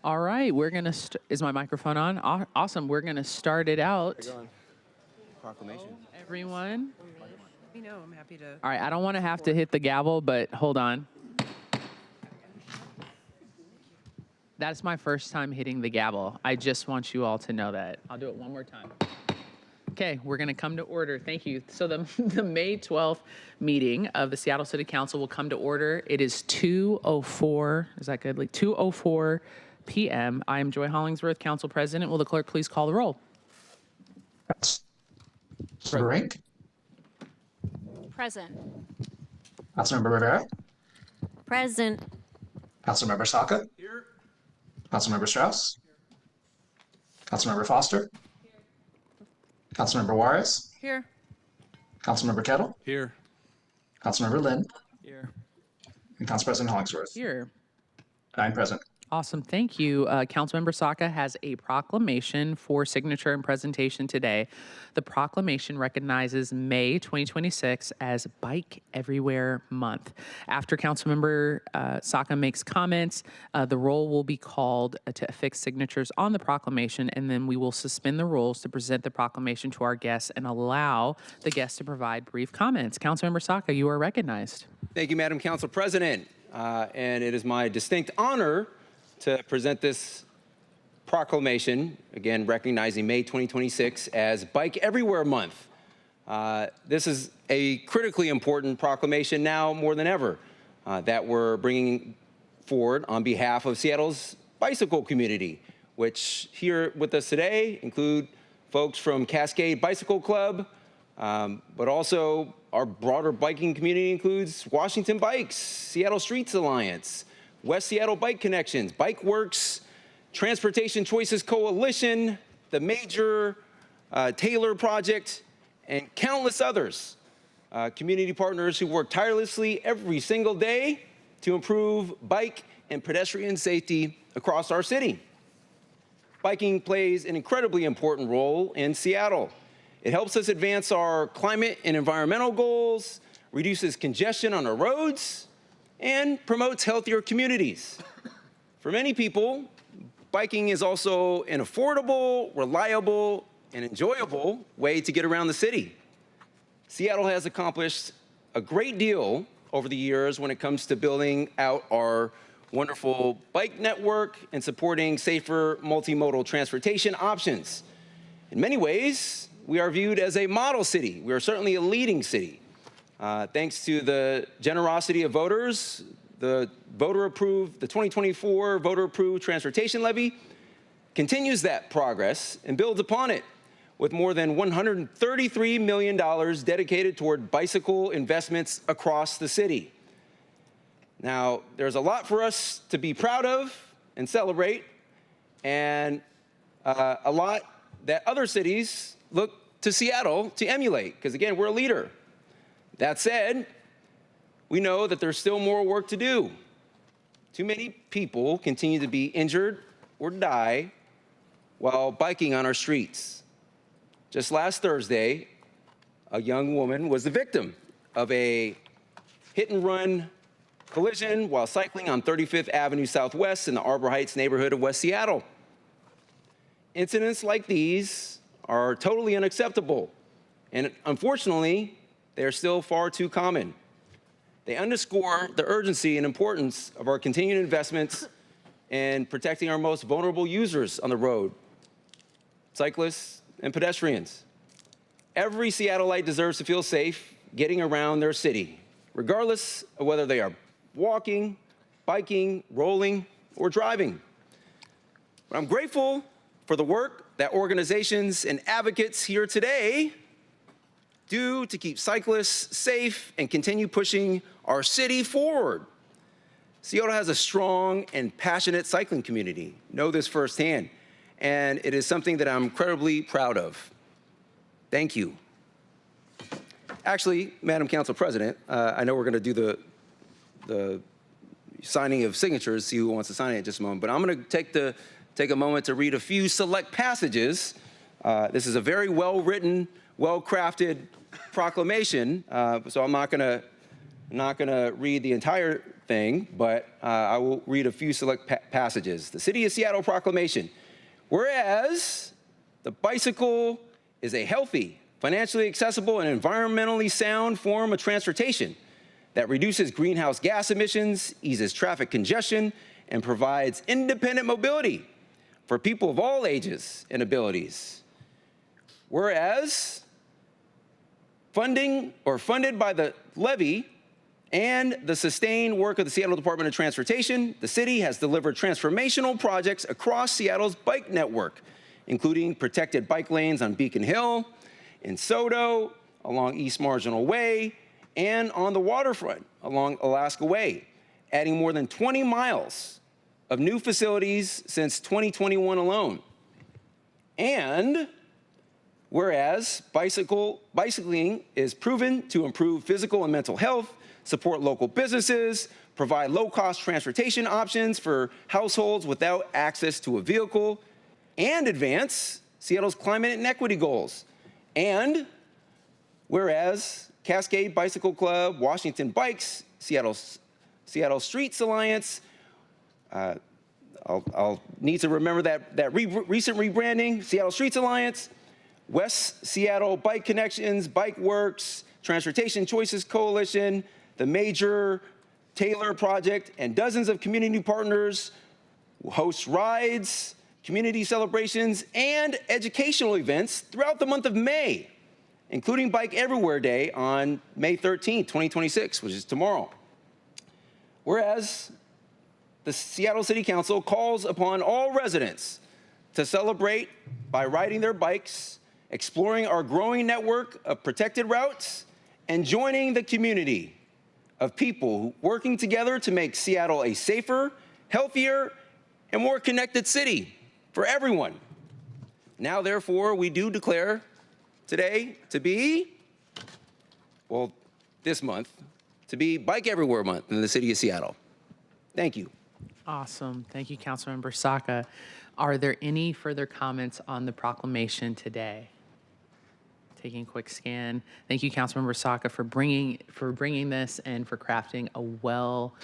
All right, we're going to, is my microphone on? Awesome. We're going to start it out. Proclamation. Everyone. You know, I'm happy to. All right, I don't want to have to hit the gavel, but hold on. That's my first time hitting the gavel. I just want you all to know that. I'll do it one more time. Okay, we're going to come to order. Thank you. So the May 12th meeting of the Seattle City Council will come to order. It is 2:04. Is that good? Like 2:04 p.m. I am Joy Hollingsworth, Council President. Will the clerk please call the roll? Councilmember Rink. Present. Councilmember Rivera. Present. Councilmember Saka. Here. Councilmember Strauss. Councilmember Foster. Councilmember Juarez. Here. Councilmember Kettle. Here. Councilmember Lynn. Here. And Council President Hollingsworth. Here. 9 present. Awesome. Thank you. Councilmember Saka has a proclamation for signature and presentation today. The proclamation recognizes May 2026 as Bike Everywhere Month. After Councilmember Saka makes comments, the roll will be called to affix signatures on the proclamation, and then we will suspend the rolls to present the proclamation to our guests and allow the guests to provide brief comments. Councilmember Saka, you are recognized. Thank you, Madam Council President. And it is my distinct honor to present this proclamation, again, recognizing May 2026 as Bike Everywhere Month. This is a critically important proclamation now more than ever that we're bringing forward on behalf of Seattle's bicycle community, which here with us today include folks from Cascade Bicycle Club, but also our broader biking community includes Washington Bikes, Seattle Streets Alliance, West Seattle Bike Connections, Bike Works, Transportation Choices Coalition, the Major Taylor Project, and countless others. Community partners who work tirelessly every single day to improve bike and pedestrian safety across our city. Biking plays an incredibly important role in Seattle. It helps us advance our climate and environmental goals, reduces congestion on our roads, and promotes healthier communities. For many people, biking is also an affordable, reliable, and enjoyable way to get around the city. Seattle has accomplished a great deal over the years when it comes to building out our wonderful bike network and supporting safer multimodal transportation options. In many ways, we are viewed as a model city. We are certainly a leading city. Thanks to the generosity of voters, the 2024 voter-approved transportation levy continues that progress and builds upon it with more than $133 million dedicated toward bicycle investments across the city. Now, there's a lot for us to be proud of and celebrate, and a lot that other cities look to Seattle to emulate, because again, we're a leader. That said, we know that there's still more work to do. Too many people continue to be injured or die while biking on our streets. Just last Thursday, a young woman was the victim of a hit-and-run collision while cycling on 35th Avenue Southwest in the Arbor Heights neighborhood of West Seattle. Incidents like these are totally unacceptable, and unfortunately, they are still far too common. They underscore the urgency and importance of our continued investments in protecting our most vulnerable users on the road, cyclists and pedestrians. Every Seattleite deserves to feel safe getting around their city, regardless of whether they are walking, biking, rolling, or driving. But I'm grateful for the work that organizations and advocates here today do to keep cyclists safe and continue pushing our city forward. Seattle has a strong and passionate cycling community. Know this firsthand, and it is something that I'm incredibly proud of. Thank you. Actually, Madam Council President, I know we're going to do the signing of signatures, see who wants to sign it in just a moment, but I'm going to take a moment to read a few select passages. This is a very well-written, well-crafted proclamation, so I'm not going to read the entire thing, but I will read a few select passages. The City of Seattle Proclamation. Whereas the bicycle is a healthy, financially accessible, and environmentally sound form of transportation that reduces greenhouse gas emissions, eases traffic congestion, and provides independent mobility for people of all ages and abilities. Whereas funded by the levy and the sustained work of the Seattle Department of Transportation, the city has delivered transformational projects across Seattle's bike network, including protected bike lanes on Beacon Hill, in Soto, along East Marginal Way, and on the waterfront along Alaska Way, adding more than 20 miles of new facilities since 2021 alone. And whereas bicycling is proven to improve physical and mental health, support local businesses, provide low-cost transportation options for households without access to a vehicle, and advance Seattle's climate and equity goals. And whereas Cascade Bicycle Club, Washington Bikes, Seattle Streets Alliance, I'll need to remember that recent rebranding, Seattle Streets Alliance, West Seattle Bike Connections, Bike Works, Transportation Choices Coalition, the Major Taylor Project, and dozens of community partners host rides, community celebrations, and educational events throughout the month of May, including Bike Everywhere Day on May 13th, 2026, which is tomorrow. Whereas the Seattle City Council calls upon all residents to celebrate by riding their bikes, exploring our growing network of protected routes, and joining the community of people working together to make Seattle a safer, healthier, and more connected city for everyone. Now, therefore, we do declare today to be, well, this month, to be Bike Everywhere Month in the city of Seattle. Thank you. Awesome. Thank you, Councilmember Saka. Are there any further comments on the proclamation today? Taking a quick scan. Thank you, Councilmember Saka, for bringing this and for crafting a well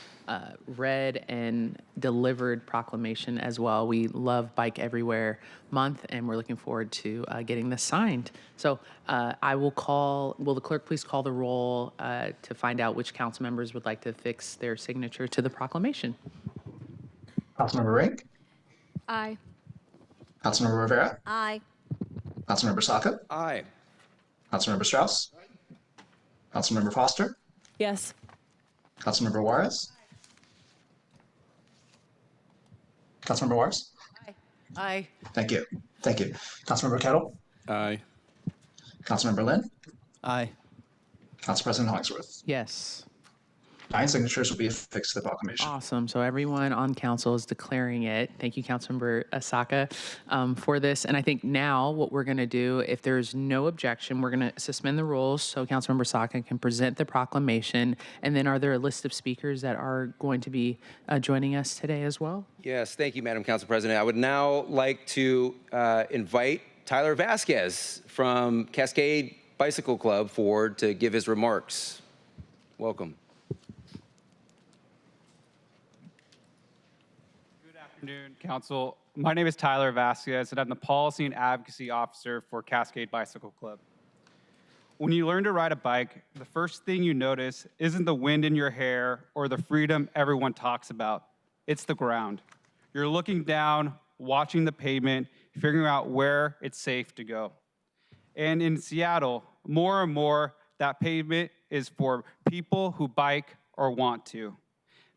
read and delivered proclamation as well. We love Bike Everywhere Month, and we're looking forward to getting this signed. So will the clerk please call the roll to find out which council members would like to affix their signature to the proclamation? Councilmember Rink, Aye. Councilmember Rivera, Aye. Councilmember Saka, Aye. Councilmember Strauss, Councilmember Foster, Yes. Councilmember Juarez, Councilmember Juarez. Aye. Thank you. Thank you. Councilmember Kettle, Aye. Councilmember Lynn, Aye. Council President Hollingsworth. Yes. 9 signatures will be affixed to the proclamation. Awesome. So everyone on council is declaring it. Thank you, Councilmember Saka, for this. And I think now what we're going to do, if there's no objection, we're going to suspend the rules so Councilmember Saka can present the proclamation. And then are there a list of speakers that are going to be joining us today as well? Yes, thank you, Madam Council President. I would now like to invite Tyler Vasquez from Cascade Bicycle Club forward to give his remarks. Welcome. Good afternoon, Council. My name is Tyler Vasquez, and I'm the Policy and Advocacy Officer for Cascade Bicycle Club. When you learn to ride a bike, the first thing you notice isn't the wind in your hair or the freedom everyone talks about. It's the ground. You're looking down, watching the pavement, figuring out where it's safe to go. And in Seattle, more and more, that pavement is for people who bike or want to.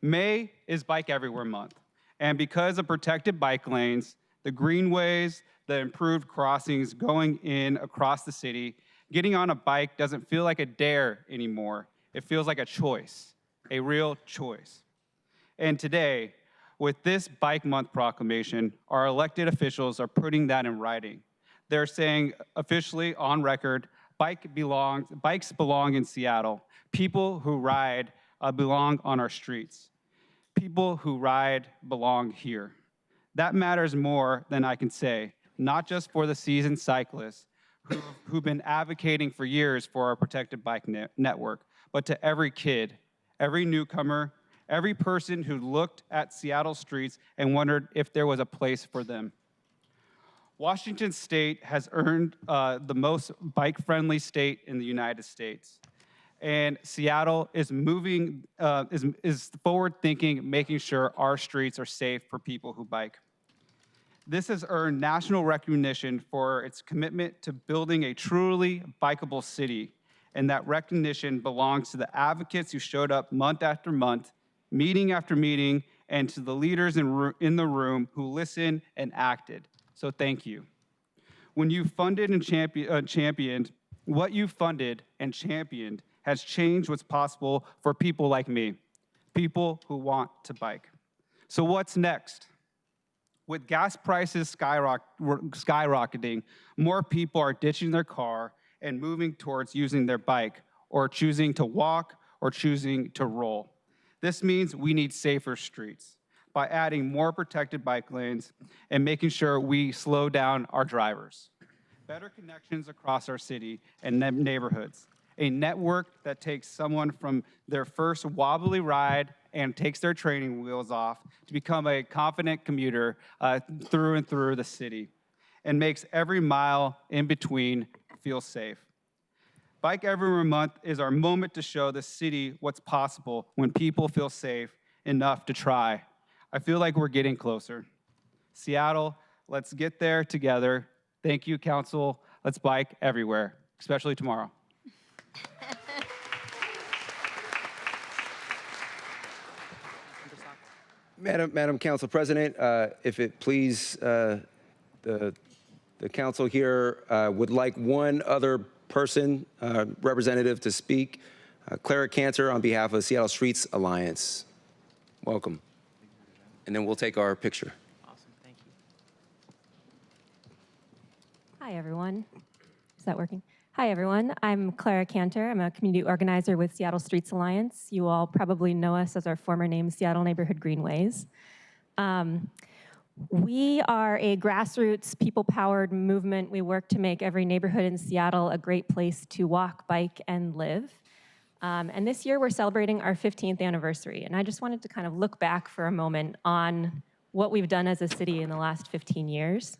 May is Bike Everywhere Month. And because of protected bike lanes, the greenways, the improved crossings going in across the city, getting on a bike doesn't feel like a dare anymore. It feels like a choice, a real choice. And today, with this Bike Month proclamation, our elected officials are putting that in writing. They're saying officially on record, bikes belong in Seattle. People who ride belong on our streets. People who ride belong here. That matters more than I can say, not just for the seasoned cyclists who've been advocating for years for our protected bike network, but to every kid, every newcomer, every person who looked at Seattle streets and wondered if there was a place for them. Washington State has earned the most bike-friendly state in the United States. And Seattle is moving, is forward-thinking, making sure our streets are safe for people who bike. This has earned national recognition for its commitment to building a truly bikeable city, and that recognition belongs to the advocates who showed up month after month, meeting after meeting, and to the leaders in the room who listened and acted. So thank you. When you funded and championed, what you funded and championed has changed what's possible for people like me, people who want to bike. So what's next? With gas prices skyrocketing, more people are ditching their car and moving towards using their bike, or choosing to walk, or choosing to roll. This means we need safer streets by adding more protected bike lanes and making sure we slow down our drivers. Better connections across our city and neighborhoods. A network that takes someone from their first wobbly ride and takes their training wheels off to become a confident commuter through and through the city, and makes every mile in between feel safe. Bike Everywhere Month is our moment to show the city what's possible when people feel safe enough to try. I feel like we're getting closer. Seattle, let's get there together. Thank you, Council. Let's bike everywhere, especially tomorrow. Madam Council President, if it please the council here would like one other person, representative to speak. Clara Cantor on behalf of Seattle Streets Alliance. Welcome. And then we'll take our picture. Awesome, thank you. Hi, everyone. Is that working? Hi, everyone. I'm Clara Cantor. I'm a community organizer with Seattle Streets Alliance. You all probably know us as our former name, Seattle Neighborhood Greenways. We are a grassroots, people-powered movement. We work to make every neighborhood in Seattle a great place to walk, bike, and live. And this year, we're celebrating our 15th anniversary. And I just wanted to kind of look back for a moment on what we've done as a city in the last 15 years.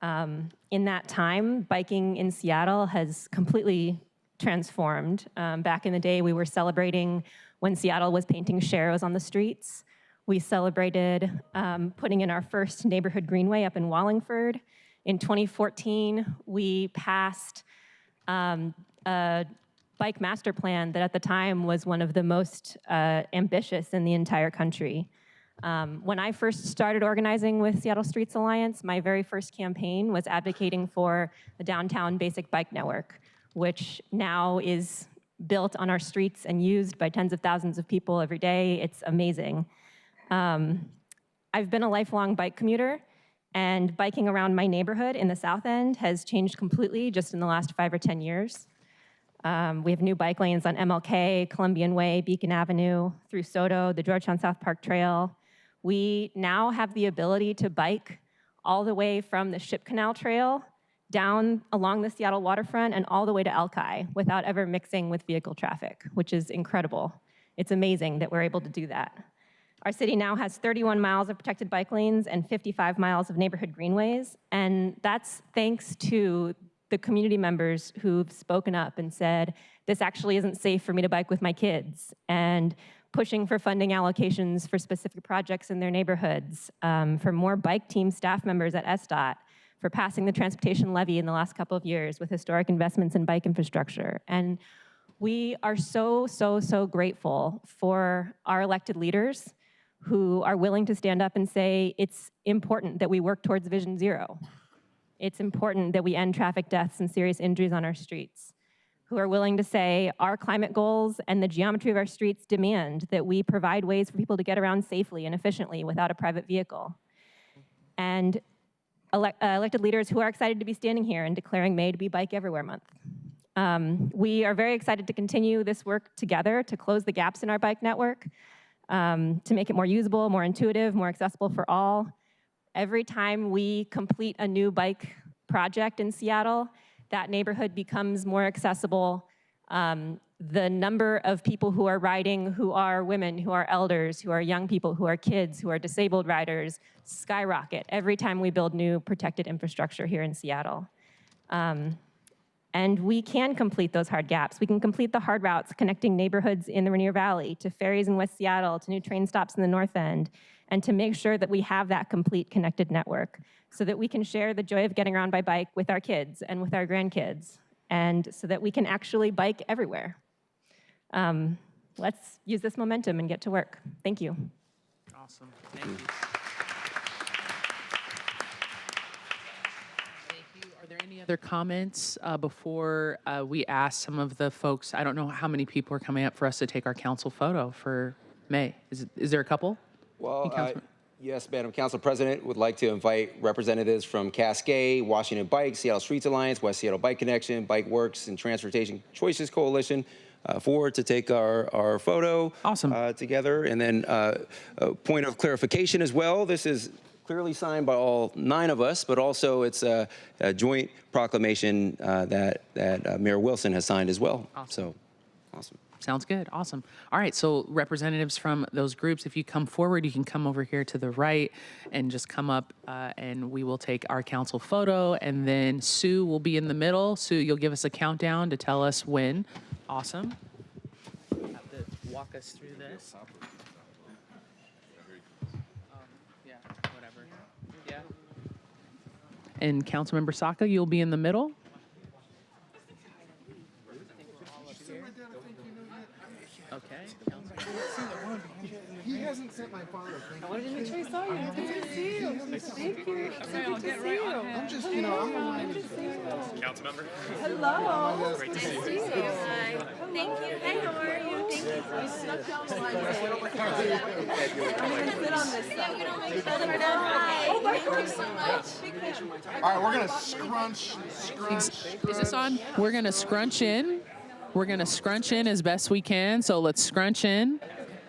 In that time, biking in Seattle has completely transformed. Back in the day, we were celebrating when Seattle was painting sharrows on the streets. We celebrated putting in our first neighborhood greenway up in Wallingford. In 2014, we passed a bike master plan that at the time was one of the most ambitious in the entire country. When I first started organizing with Seattle Streets Alliance, my very first campaign was advocating for the downtown basic bike network, which now is built on our streets and used by tens of thousands of people every day. It's amazing. I've been a lifelong bike commuter, and biking around my neighborhood in the South End has changed completely just in the last 5 or 10 years. We have new bike lanes on MLK, Columbian Way, Beacon Avenue, through Soto, the Georgetown South Park Trail. We now have the ability to bike all the way from the Ship Canal Trail down along the Seattle waterfront and all the way to Alki without ever mixing with vehicle traffic, which is incredible. It's amazing that we're able to do that. Our city now has 31 miles of protected bike lanes and 55 miles of neighborhood greenways, and that's thanks to the community members who've spoken up and said, this actually isn't safe for me to bike with my kids, and pushing for funding allocations for specific projects in their neighborhoods, for more bike team staff members at SDOT, for passing the transportation levy in the last couple of years with historic investments in bike infrastructure. And we are so, so, so grateful for our elected leaders who are willing to stand up and say, it's important that we work towards Vision Zero. It's important that we end traffic deaths and serious injuries on our streets, who are willing to say our climate goals and the geometry of our streets demand that we provide ways for people to get around safely and efficiently without a private vehicle. And elected leaders who are excited to be standing here and declaring May to be Bike Everywhere Month. We are very excited to continue this work together to close the gaps in our bike network, to make it more usable, more intuitive, more accessible for all. Every time we complete a new bike project in Seattle, that neighborhood becomes more accessible the number of people who are riding, who are women, who are elders, who are young people, who are kids, who are disabled riders, skyrocket every time we build new protected infrastructure here in Seattle. And we can complete those hard gaps. We can complete the hard routes connecting neighborhoods in the Rainier Valley to ferries in West Seattle, to new train stops in the North End, and to make sure that we have that complete connected network so that we can share the joy of getting around by bike with our kids and with our grandkids, and so that we can actually bike everywhere. Let's use this momentum and get to work. Thank you. Awesome. Thank you. Thank you. Are there any other comments before we ask some of the folks? I don't know how many people are coming up for us to take our council photo for May. Is there a couple? Well, yes, Madam Council President, would like to invite representatives from Cascade, Washington Bike, Seattle Streets Alliance, West Seattle Bike Connection, Bike Works, and Transportation Choices Coalition forward to take our photo together. And then a point of clarification as well, this is clearly signed by all 9 of us, but also it's a joint proclamation that Mayor Wilson has signed as well. Awesome. So, awesome. Sounds good. Awesome. All right. So representatives from those groups, if you come forward, you can come over here to the right and just come up and we will take our council photo. And then Sue will be in the middle. Sue, you'll give us a countdown to tell us when. Awesome. You have to walk us through this. Yeah, whatever. Yeah. And Councilmember Saka, you'll be in the middle. Okay. He hasn't sent my photo. I wanted to make sure I saw you. It's good to see you. Thank you. Okay, I'll get right on him. I'm just, you know, I'm Council member. Hello. Great to see you. Thank you. Hey, how are you? Thank you. You snuck down the line. I'm going to sit on this side. Oh, my goodness, so much. all right, we're going to scrunch. Is this on? We're going to scrunch in. We're going to scrunch in as best we can. So let's scrunch in.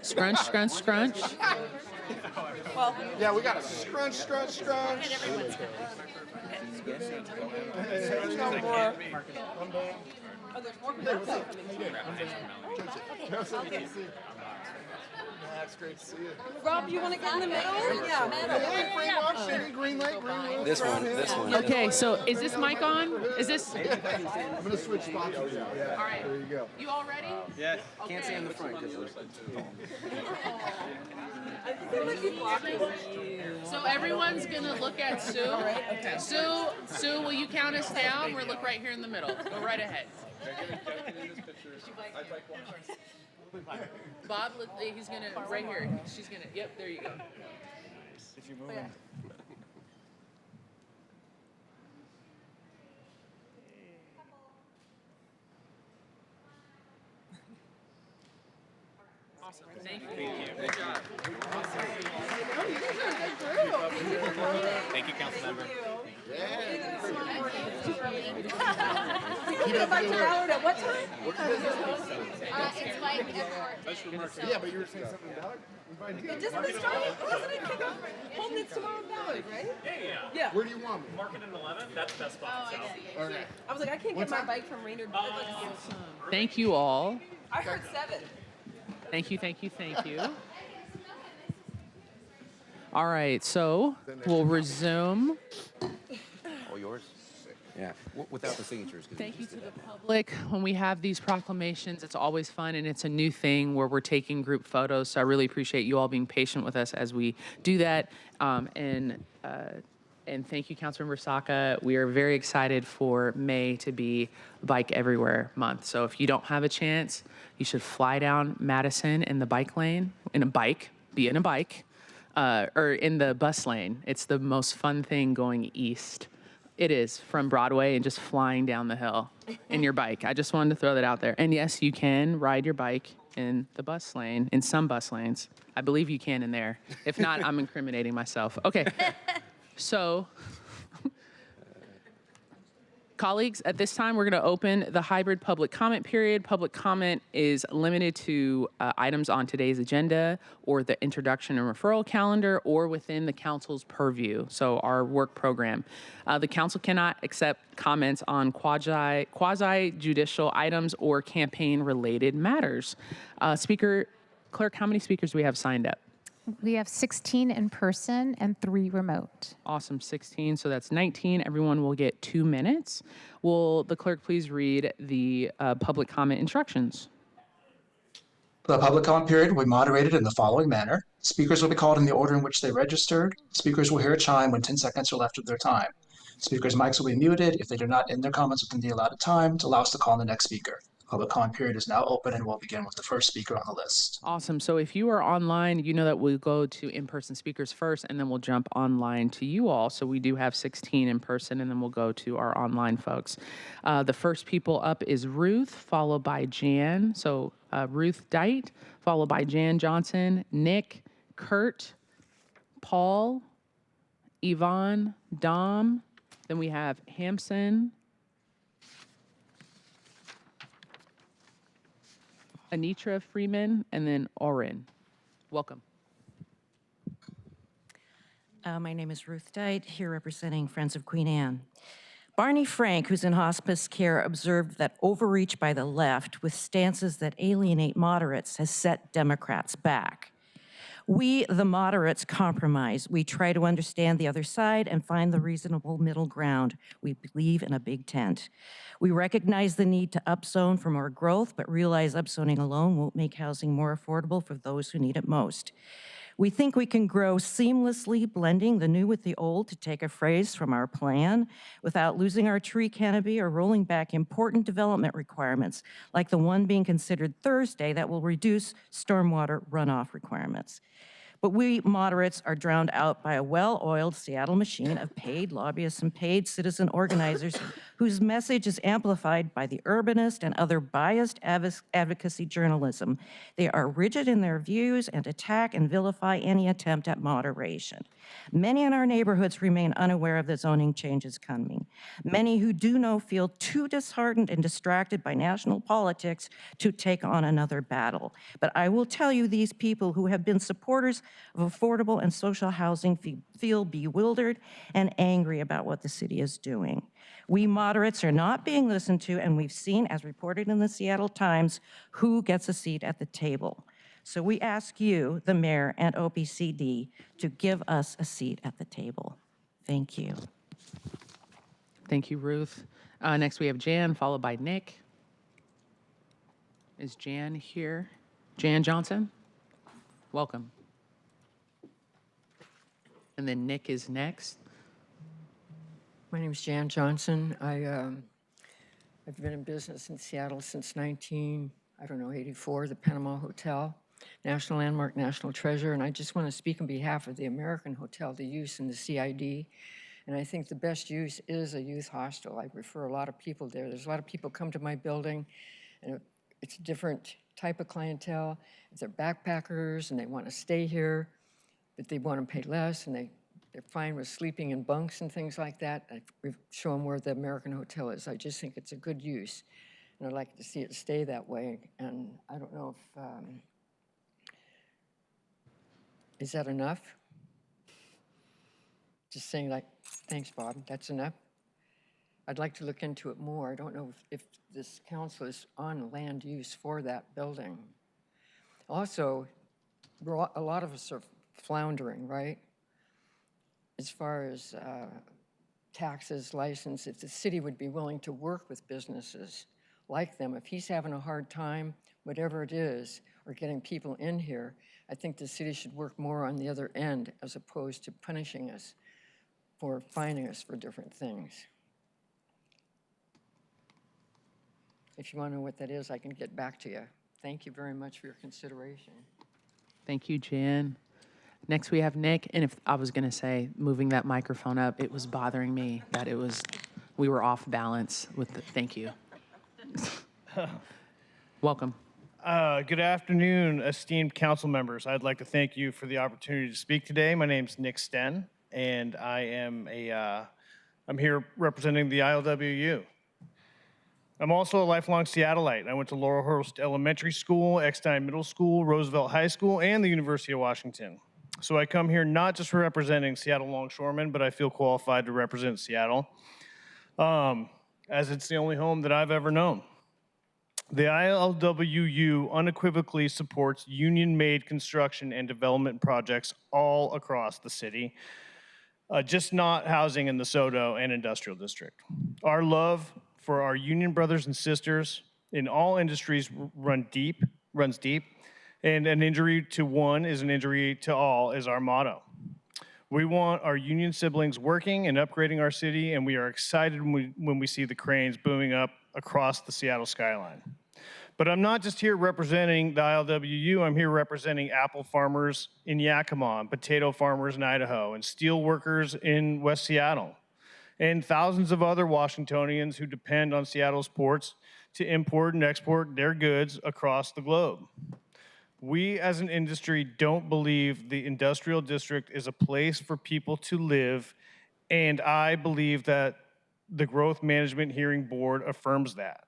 Scrunch, scrunch, scrunch. Well, Yeah, we got to scrunch. there's no more. Oh, there's more people coming. That's great to see you. Rob, you want to get in the middle? Yeah. Green light, green light. This one. Okay, so is this mic on? Is this? I'm going to switch spots with you. Yeah. All right. There you go. You all ready? Yes. Can't see in the front. So everyone's going to look at Sue. Sue, will you count us down? We'll look right here in the middle. Go right ahead. Bob, he's going to, right here. She's going to, yep, there you go. If you move. Awesome. Thank you. Good job. Thank you, council member. You get back to Howard at what time? It's like everywhere. Yeah, but you were saying something about it? It just started. Wasn't it kick off? Home Knits tomorrow in Ballard, right? Yeah. Where do you want me? Market in 11. That's the best spot. Okay. I was like, I can't get my bike from Rainier. Thank you all. I heard 7. Thank you. All right, so we'll resume. All yours? Yeah, without the signatures. Thank you to the public. When we have these proclamations, it's always fun, and it's a new thing where we're taking group photos. So I really appreciate you all being patient with us as we do that. And thank you, Councilmember Saka. We are very excited for May to be Bike Everywhere Month. So if you don't have a chance, you should fly down Madison in the bike lane, or in the bus lane. It's the most fun thing going east. It is, from Broadway and just flying down the hill in your bike. I just wanted to throw that out there. And yes, you can ride your bike in the bus lane, in some bus lanes. I believe you can in there. If not, I'm incriminating myself. Okay, so Colleagues, at this time, we're going to open the hybrid public comment period. Public comment is limited to items on today's agenda or the introduction and referral calendar or within the council's purview, so our work program. The council cannot accept comments on quasi-judicial items or campaign-related matters. Clerk, how many speakers do we have signed up? We have 16 in person and 3 remote. Awesome, 16, so that's 19. Everyone will get 2 minutes. Will the clerk please read the public comment instructions? The public comment period will be moderated in the following manner. Speakers will be called in the order in which they registered. Speakers will hear a chime when 10 seconds are left of their time. Speakers' mics will be muted if they do not end their comments within the allotted time to allow us to call on the next speaker. Public comment period is now open and we'll begin with the first speaker on the list. Awesome. So if you are online, you know that we'll go to in-person speakers first, and then we'll jump online to you all. So we do have 16 in person, and then we'll go to our online folks. The first people up is Ruth, followed by Jan. So Ruth Dite, followed by Jan Johnson, Nick, Kurt, Paul, Yvonne, Dom. Then we have Hampson, Anitra Freeman, and then Oren. Welcome. My name is Ruth Dite, here representing Friends of Queen Anne. Barney Frank, who's in hospice care, observed that overreach by the left with stances that alienate moderates has set Democrats back. We, the moderates, compromise. We try to understand the other side and find the reasonable middle ground. We believe in a big tent. We recognize the need to upzone for more growth, but realize upzoning alone won't make housing more affordable for those who need it most. We think we can grow seamlessly, blending the new with the old, to take a phrase from our plan, without losing our tree canopy or rolling back important development requirements, like the one being considered Thursday that will reduce stormwater runoff requirements. But we moderates are drowned out by a well-oiled Seattle machine of paid lobbyists and paid citizen organizers whose message is amplified by the urbanist and other biased advocacy journalism. They are rigid in their views and attack and vilify any attempt at moderation. Many in our neighborhoods remain unaware of the zoning changes coming. Many who do know feel too disheartened and distracted by national politics to take on another battle. But I will tell you, these people who have been supporters of affordable and social housing feel bewildered and angry about what the city is doing. We moderates are not being listened to, and we've seen, as reported in the Seattle Times, who gets a seat at the table. So we ask you, the mayor and OPCD, to give us a seat at the table. Thank you. Thank you, Ruth. Next, we have Jan, followed by Nick. Is Jan here? Jan Johnson? Welcome. And then Nick is next. My name is Jan Johnson. I've been in business in Seattle since 84, the Panama Hotel, National Landmark, National Treasure, and I just want to speak on behalf of the American Hotel, the use in the CID. And I think the best use is a youth hostel. I refer a lot of people there. There's a lot of people come to my building, and it's a different type of clientele. If they're backpackers and they want to stay here, but they want to pay less, and they're fine with sleeping in bunks and things like that, I show them where the American Hotel is. I just think it's a good use, and I'd like to see it stay that way. And I don't know if, is that enough? Just saying, like, thanks, Bob, that's enough. I'd like to look into it more. I don't know if this council is on land use for that building. Also, a lot of us are floundering, right? As far as taxes, license, if the city would be willing to work with businesses like them, if he's having a hard time, whatever it is, or getting people in here, I think the city should work more on the other end as opposed to punishing us for fining us for different things. If you want to know what that is, I can get back to you. Thank you very much for your consideration. Thank you, Jan. Next, we have Nick. And if I was going to say, moving that microphone up, it was bothering me that we were off balance with the, thank you. Welcome. Good afternoon, esteemed council members. I'd like to thank you for the opportunity to speak today. My name's Nick Sten, and I am I'm here representing the ILWU. I'm also a lifelong Seattleite. I went to Laurelhurst Elementary School, Eckstein Middle School, Roosevelt High School, and the University of Washington. So I come here not just for representing Seattle longshoremen, but I feel qualified to represent Seattle, as it's the only home that I've ever known. The ILWU unequivocally supports union-made construction and development projects all across the city, just not housing in the SoDo and industrial district. Our love for our union brothers and sisters in all industries runs deep, and an injury to one is an injury to all is our motto. We want our union siblings working and upgrading our city, and we are excited when we see the cranes booming up across the Seattle skyline. But I'm not just here representing the ILWU, I'm here representing apple farmers in Yakima, and potato farmers in Idaho, and steel workers in West Seattle, and thousands of other Washingtonians who depend on Seattle's ports to import and export their goods across the globe. We as an industry don't believe the industrial district is a place for people to live, and I believe that the Growth Management Hearing Board affirms that.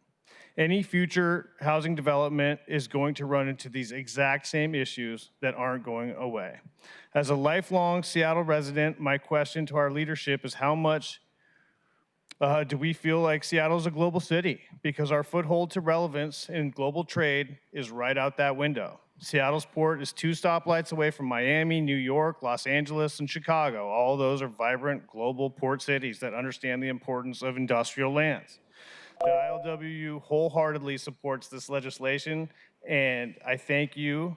Any future housing development is going to run into these exact same issues that aren't going away. As a lifelong Seattle resident, my question to our leadership is how much do we feel like Seattle's a global city? Because our foothold to relevance in global trade is right out that window. Seattle's port is 2 stoplights away from Miami, New York, Los Angeles, and Chicago. All those are vibrant global port cities that understand the importance of industrial lands. The ILWU wholeheartedly supports this legislation, and I thank you,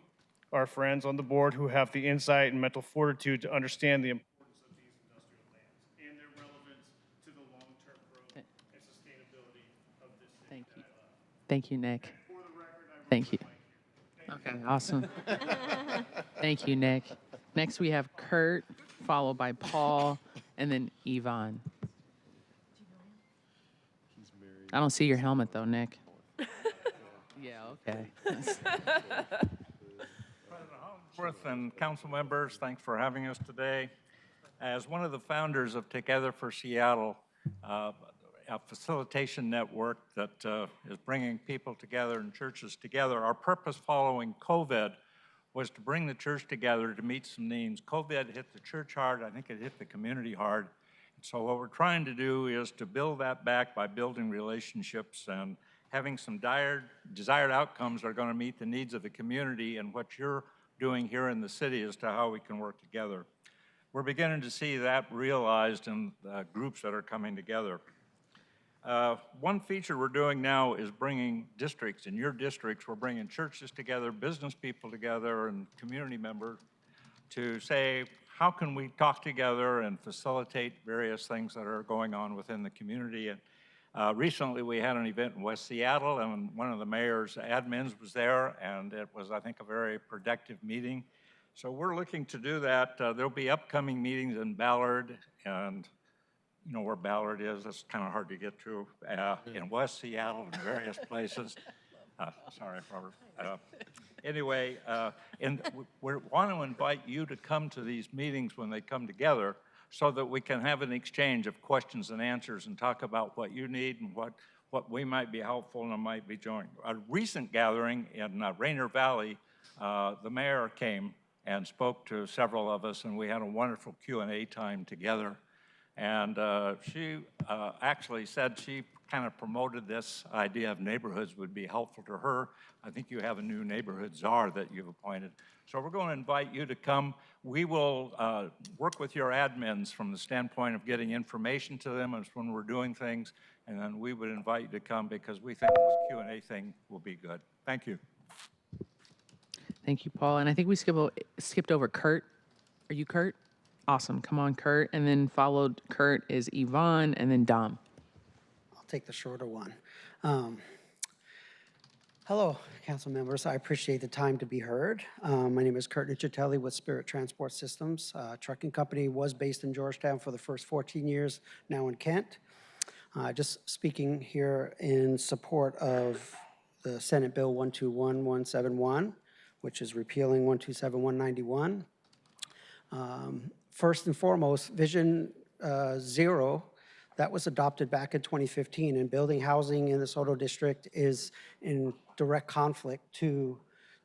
our friends on the board, who have the insight and mental fortitude to understand the importance of these industrial lands and their relevance to the long-term growth and sustainability of this city. Thank you. Thank you, Nick. Thank you. Okay, awesome. Thank you, Nick. Next, we have Kurt, followed by Paul, and then Yvonne. I don't see your helmet, though, Nick. Yeah, okay. President Holmesworth and council members, thanks for having us today. As one of the founders of Together for Seattle, a facilitation network that is bringing people together and churches together, our purpose following COVID was to bring the church together to meet some needs. COVID hit the church hard. I think it hit the community hard. So what we're trying to do is to build that back by building relationships and having some desired outcomes that are going to meet the needs of the community, and what you're doing here in the city as to how we can work together. We're beginning to see that realized in groups that are coming together. One feature we're doing now is bringing districts. In your districts, we're bringing churches together, business people together, and community members to say, how can we talk together and facilitate various things that are going on within the community? And recently we had an event in West Seattle, and one of the mayor's admins was there, and it was, I think, a very productive meeting. So we're looking to do that. There'll be upcoming meetings in Ballard, and you know where Ballard is. That's kind of hard to get to. In West Seattle and various places. Sorry, Robert. Anyway, and we want to invite you to come to these meetings when they come together so that we can have an exchange of questions and answers and talk about what you need and what we might be helpful and might be doing. A recent gathering in Rainier Valley, the mayor came and spoke to several of us, and we had a wonderful Q&A time together. And she actually said she kind of promoted this idea of neighborhoods would be helpful to her. I think you have a new neighborhood czar that you've appointed. So we're going to invite you to come. We will work with your admins from the standpoint of getting information to them as when we're doing things, and then we would invite you to come because we think this Q&A thing will be good. Thank you. Thank you, Paul. And I think we skipped over Kurt. Are you Kurt? Awesome. Come on, Kurt. And then followed Kurt is Yvonne, and then Dom. I'll take the shorter one. Hello, council members. I appreciate the time to be heard. My name is Kurt Nichitelli with Spirit Transport Systems. Trucking company was based in Georgetown for the first 14 years, now in Kent. Just speaking here in support of the Senate Bill 121171, which is repealing 127191. First and foremost, Vision Zero, That was adopted back in 2015, and building housing in the Soto District is in direct conflict to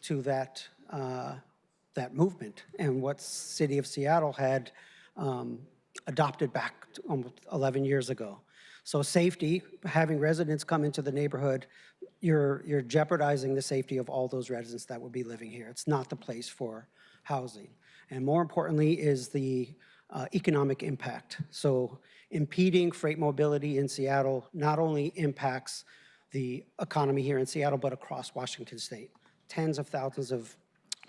that, that movement and what City of Seattle had adopted back almost 11 years ago. So safety, having residents come into the neighborhood, you're jeopardizing the safety of all those residents that would be living here. It's not the place for housing. And more importantly is the economic impact. So impeding freight mobility in Seattle not only impacts the economy here in Seattle, but across Washington State. Tens of thousands of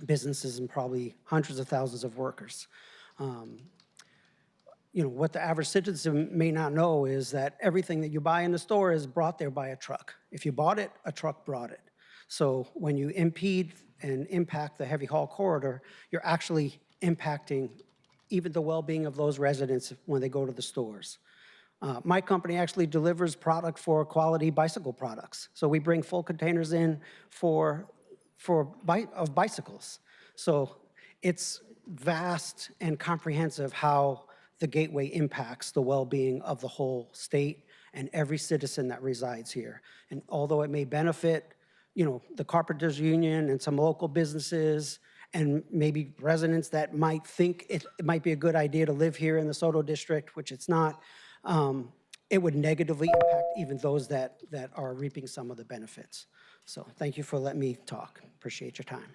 businesses and probably hundreds of thousands of workers. You know, what the average citizen may not know is that everything that you buy in the store is brought there by a truck. If you bought it, a truck brought it. So when you impede and impact the heavy haul corridor, you're actually impacting even the well-being of those residents when they go to the stores. My company actually delivers product for quality bicycle products. So we bring full containers in of bicycles. So it's vast and comprehensive how the gateway impacts the well-being of the whole state and every citizen that resides here. And although it may benefit, you know, the Carpenters Union and some local businesses and maybe residents that might think it might be a good idea to live here in the Soto District, which it's not, it would negatively impact even those that are reaping some of the benefits. So thank you for letting me talk. Appreciate your time.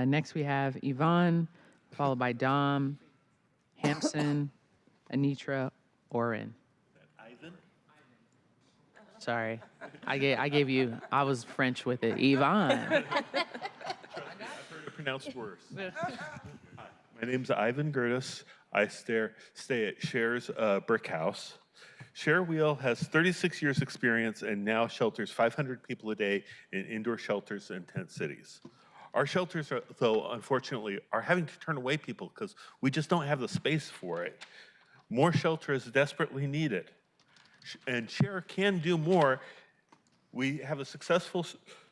Next, we have Yvonne, followed by Dom, Hampson, Anitra, Oren. Ivan? Sorry, I gave you. I was French with it. Yvonne. I've heard it pronounced worse. Hi, my name's Ivan Gertis. I stay at Cher's Brick House. Cher Wheel has 36 years experience and now shelters 500 people a day in indoor shelters in tent cities. Our shelters, though, unfortunately, are having to turn away people because we just don't have the space for it. More shelter is desperately needed. And Cher can do more. We have a successful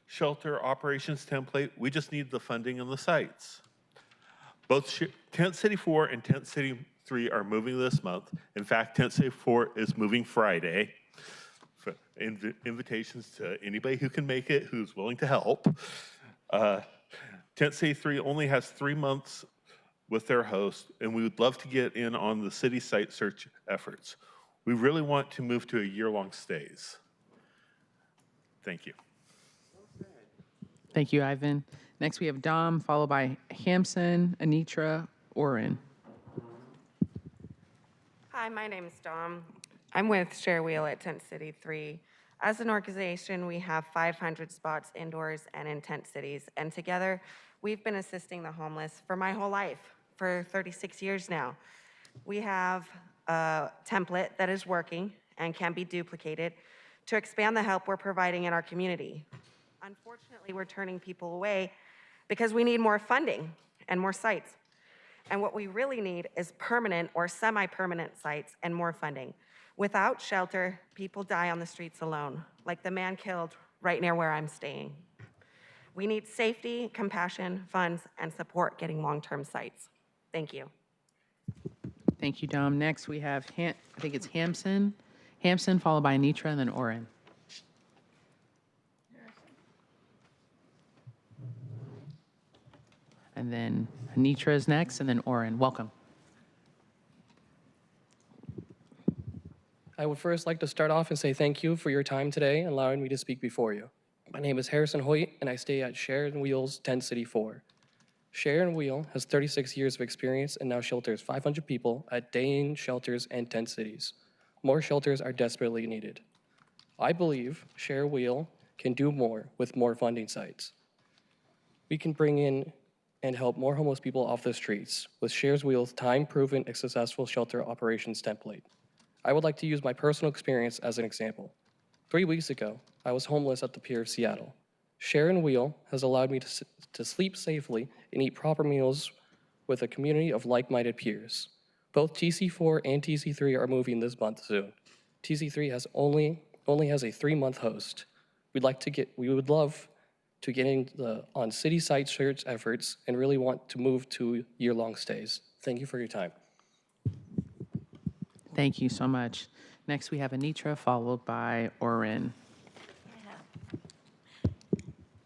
shelter operations template. We just need the funding and the sites. Both Tent City 4 and Tent City 3 are moving this month. In fact, Tent City 4 is moving Friday. Invitations to anybody who can make it, who's willing to help. Tent City 3 only has 3 months with their host, and we would love to get in on the city site search efforts. We really want to move to a year-long stays. Thank you. Thank you, Ivan. Next, we have Dom, followed by Hampson, Anitra, Oren. Hi, my name is Dom. I'm with Share Wheel at Tent City 3. As an organization, we have 500 spots indoors and in tent cities, and together, we've been assisting the homeless for my whole life, for 36 years now. We have a template that is working and can be duplicated to expand the help we're providing in our community. Unfortunately, we're turning people away because we need more funding and more sites. And what we really need is permanent or semi-permanent sites and more funding. Without shelter, people die on the streets alone, like the man killed right near where I'm staying. We need safety, compassion, funds, and support getting long-term sites. Thank you. Thank you, Dom. Next, we have, I think it's Hampson. Hampson, followed by Anitra, and then Oren. And then Anitra is next, and then Oren. Welcome. I would first like to start off and say thank you for your time today and allowing me to speak before you. My name is Harrison Hoyt, and I stay at Share and Wheel's Tent City 4. Share and Wheel has 36 years of experience and now shelters 500 people at day-in shelters and tent cities. More shelters are desperately needed. I believe Share Wheel can do more with more funding sites. We can bring in and help more homeless people off the streets with Share's Wheel's time-proven and successful shelter operations template. I would like to use my personal experience as an example. 3 weeks ago, I was homeless at the Pier of Seattle. Share and Wheel has allowed me to sleep safely and eat proper meals with a community of like-minded peers. Both TC4 and TC3 are moving this month soon. TC3 only has a 3-month host. We would love to get on city site search efforts and really want to move to year-long stays. Thank you for your time. Thank you so much. Next, we have Anitra, followed by Oren.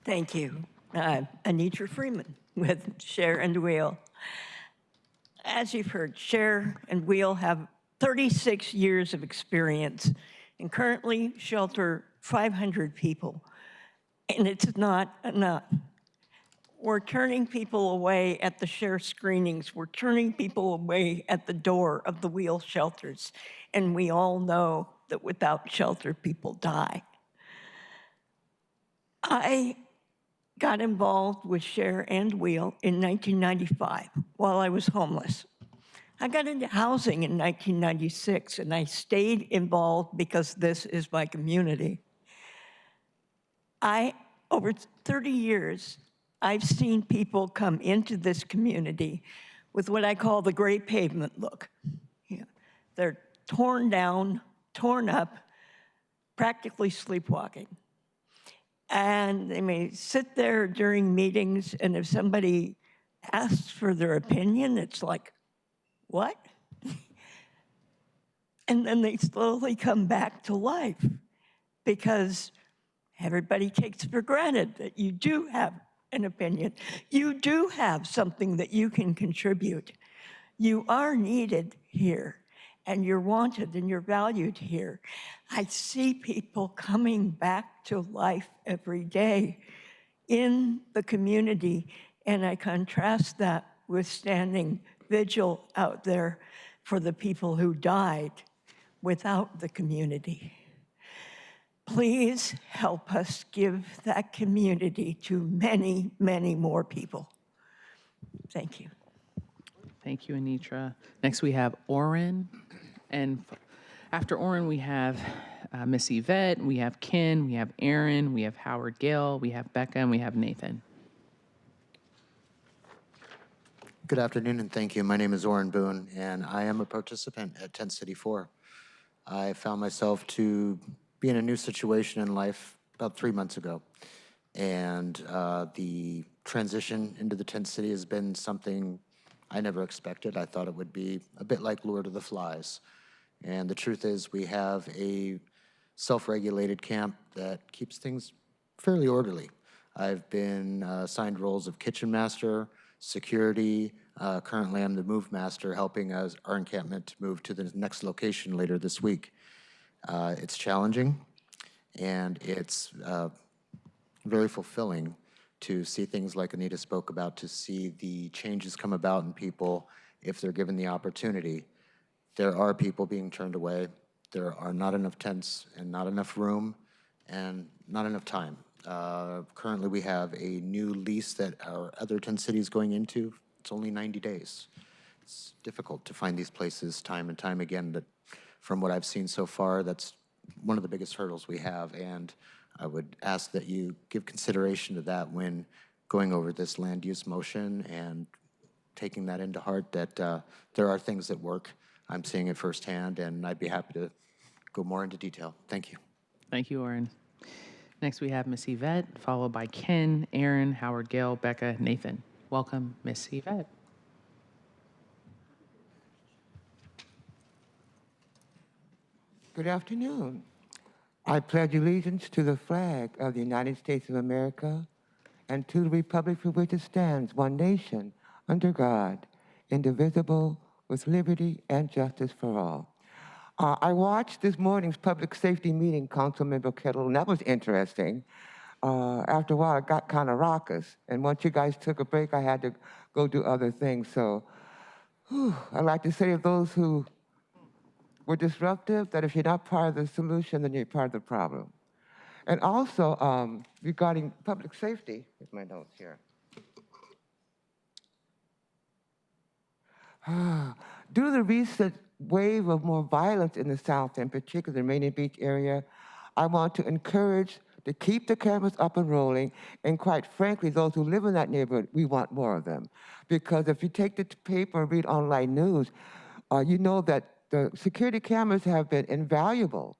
Thank you. Anitra Freeman with Share and Wheel. As you've heard, Share and Wheel have 36 years of experience and currently shelter 500 people. And it's not enough. We're turning people away at the Share screenings. We're turning people away at the door of the Wheel shelters. And we all know that without shelter, people die. I got involved with Share and Wheel in 1995 while I was homeless. I got into housing in 1996, and I stayed involved because this is my community. Over 30 years, I've seen people come into this community with what I call the gray pavement look. They're torn down, torn up, practically sleepwalking. And they may sit there during meetings, and if somebody asks for their opinion, it's like, what? And then they slowly come back to life because everybody takes for granted that you do have an opinion. You do have something that you can contribute. You are needed here, and you're wanted and you're valued here. I see people coming back to life every day in the community, and I contrast that with standing vigil out there for the people who died without the community. Please help us give that community to many, many more people. Thank you. Thank you, Anitra. Next, we have Oren. And after Oren, we have Miss Yvette, we have Ken, we have Aaron, we have Howard Gale, we have Becca, and we have Nathan. Good afternoon, and thank you. My name is Oren Boone, and I am a participant at Tent City 4. I found myself to be in a new situation in life about 3 months ago, and the transition into the Tent City has been something I never expected. I thought it would be a bit like Lord of the Flies, and the truth is we have a self-regulated camp that keeps things fairly orderly. I've been assigned roles of kitchen master, security. Currently, I'm the move master, helping us, our encampment to move to the next location later this week. It's challenging, and it's very fulfilling to see things like Anita spoke about, to see the changes come about in people if they're given the opportunity. There are people being turned away. There are not enough tents and not enough room and not enough time. Currently, we have a new lease that our other tent city is going into. It's only 90 days. It's difficult to find these places time and time again, but from what I've seen so far, that's one of the biggest hurdles we have, and I would ask that you give consideration to that when going over this land use motion and taking that into heart, that there are things that work. I'm seeing it firsthand, and I'd be happy to go more into detail. Thank you. Thank you, Oren. Next, we have Miss Yvette, followed by Ken, Aaron, Howard Gale, Becca, Nathan. Welcome, Miss Yvette. Good afternoon. I pledge allegiance to the flag of the United States of America and to the republic for which it stands, one nation, under God, indivisible, with liberty and justice for all. I watched this morning's public safety meeting, Councilmember Kettle, and that was interesting. After a while, it got kind of raucous, and once you guys took a break, I had to go do other things. So I'd like to say to those who were disruptive that if you're not part of the solution, then you're part of the problem. And also, regarding public safety, here's my notes here. Due to the recent wave of more violence in the South, in particular the Rainier Beach area, I want to encourage to keep the cameras up and rolling, and quite frankly, those who live in that neighborhood, we want more of them. Because if you take the paper and read online news, you know that the security cameras have been invaluable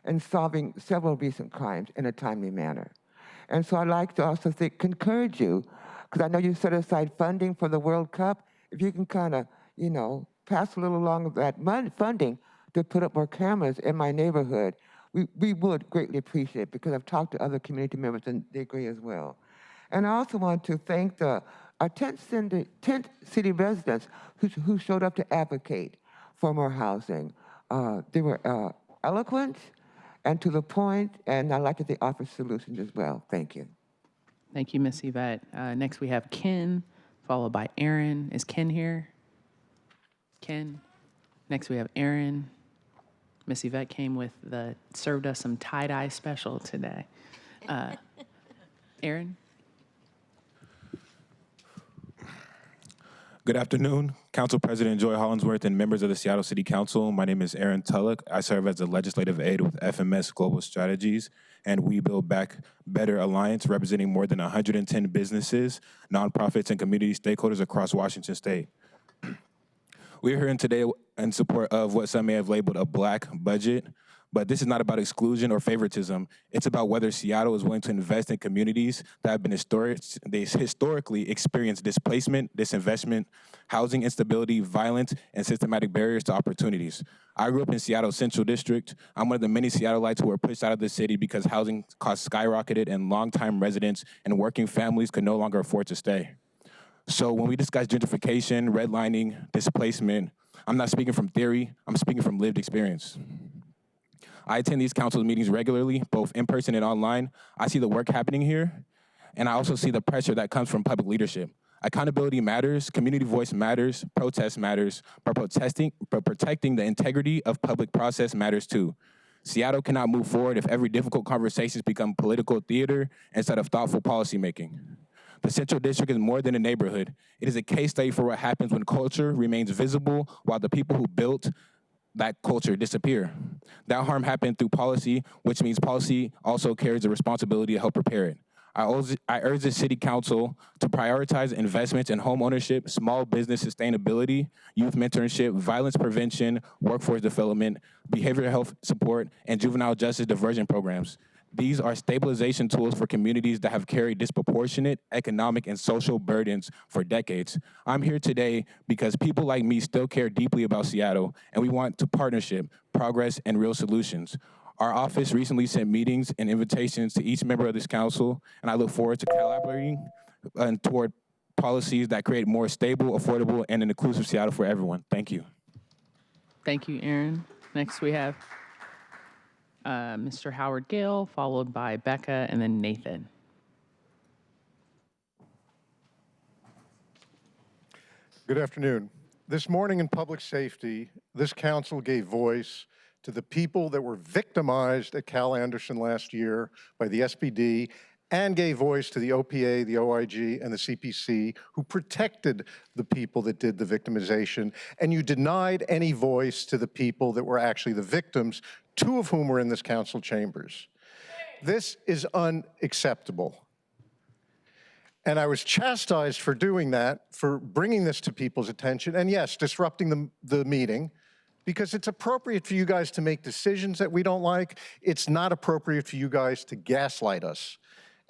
in solving several recent crimes in a timely manner. And so I'd like to also encourage you, because I know you set aside funding for the World Cup, if you can kind of, pass a little along of that funding to put up more cameras in my neighborhood, we would greatly appreciate it, because I've talked to other community members and they agree as well. And I also want to thank our tent city residents who showed up to advocate for more housing. They were eloquent and to the point, and I like that they offer solutions as well. Thank you. Thank you, Miss Yvette. Next, we have Ken, followed by Aaron. Is Ken here? Ken. Next, we have Aaron. Miss Yvette came with served us some tie-dye special today. Aaron? Good afternoon, Council President Joy Hollingsworth and members of the Seattle City Council. My name is Aaron Tulloch. I serve as a legislative aide with FMS Global Strategies and We Build Back Better Alliance, representing more than 110 businesses, nonprofits, and community stakeholders across Washington State. We're here today in support of what some may have labeled a black budget, but this is not about exclusion or favoritism. It's about whether Seattle is willing to invest in communities that have been historically experienced displacement, disinvestment, housing instability, violence, and systematic barriers to opportunities. I grew up in Seattle's Central District. I'm one of the many Seattleites who were pushed out of the city because housing costs skyrocketed and longtime residents and working families could no longer afford to stay. So when we discuss gentrification, redlining, displacement, I'm not speaking from theory, I'm speaking from lived experience. I attend these council meetings regularly, both in person and online. I see the work happening here, and I also see the pressure that comes from public leadership. Accountability matters, community voice matters, protest matters, but protecting the integrity of public process matters too. Seattle cannot move forward if every difficult conversations become political theater instead of thoughtful policymaking. The Central District is more than a neighborhood. It is a case study for what happens when culture remains visible while the people who built that culture disappear. That harm happened through policy, which means policy also carries a responsibility to help repair it. I urge the City Council to prioritize investments in home ownership, small business sustainability, youth mentorship, violence prevention, workforce development, behavioral health support, and juvenile justice diversion programs. These are stabilization tools for communities that have carried disproportionate economic and social burdens for decades. I'm here today because people like me still care deeply about Seattle, and we want to partnership, progress, and real solutions. Our office recently sent meetings and invitations to each member of this council, and I look forward to collaborating toward policies that create more stable, affordable, and an inclusive Seattle for everyone. Thank you. Thank you, Aaron. Next, we have Mr. Howard Gale, followed by Becca, and then Nathan. Good afternoon. This morning in public safety, this council gave voice to the people that were victimized at Cal Anderson last year by the SPD, and gave voice to the OPA, the OIG, and the CPC, who protected the people that did the victimization, and you denied any voice to the people that were actually the victims, two of whom were in this council chambers. This is unacceptable. And I was chastised for doing that, for bringing this to people's attention, and yes, disrupting the meeting, because it's appropriate for you guys to make decisions that we don't like. It's not appropriate for you guys to gaslight us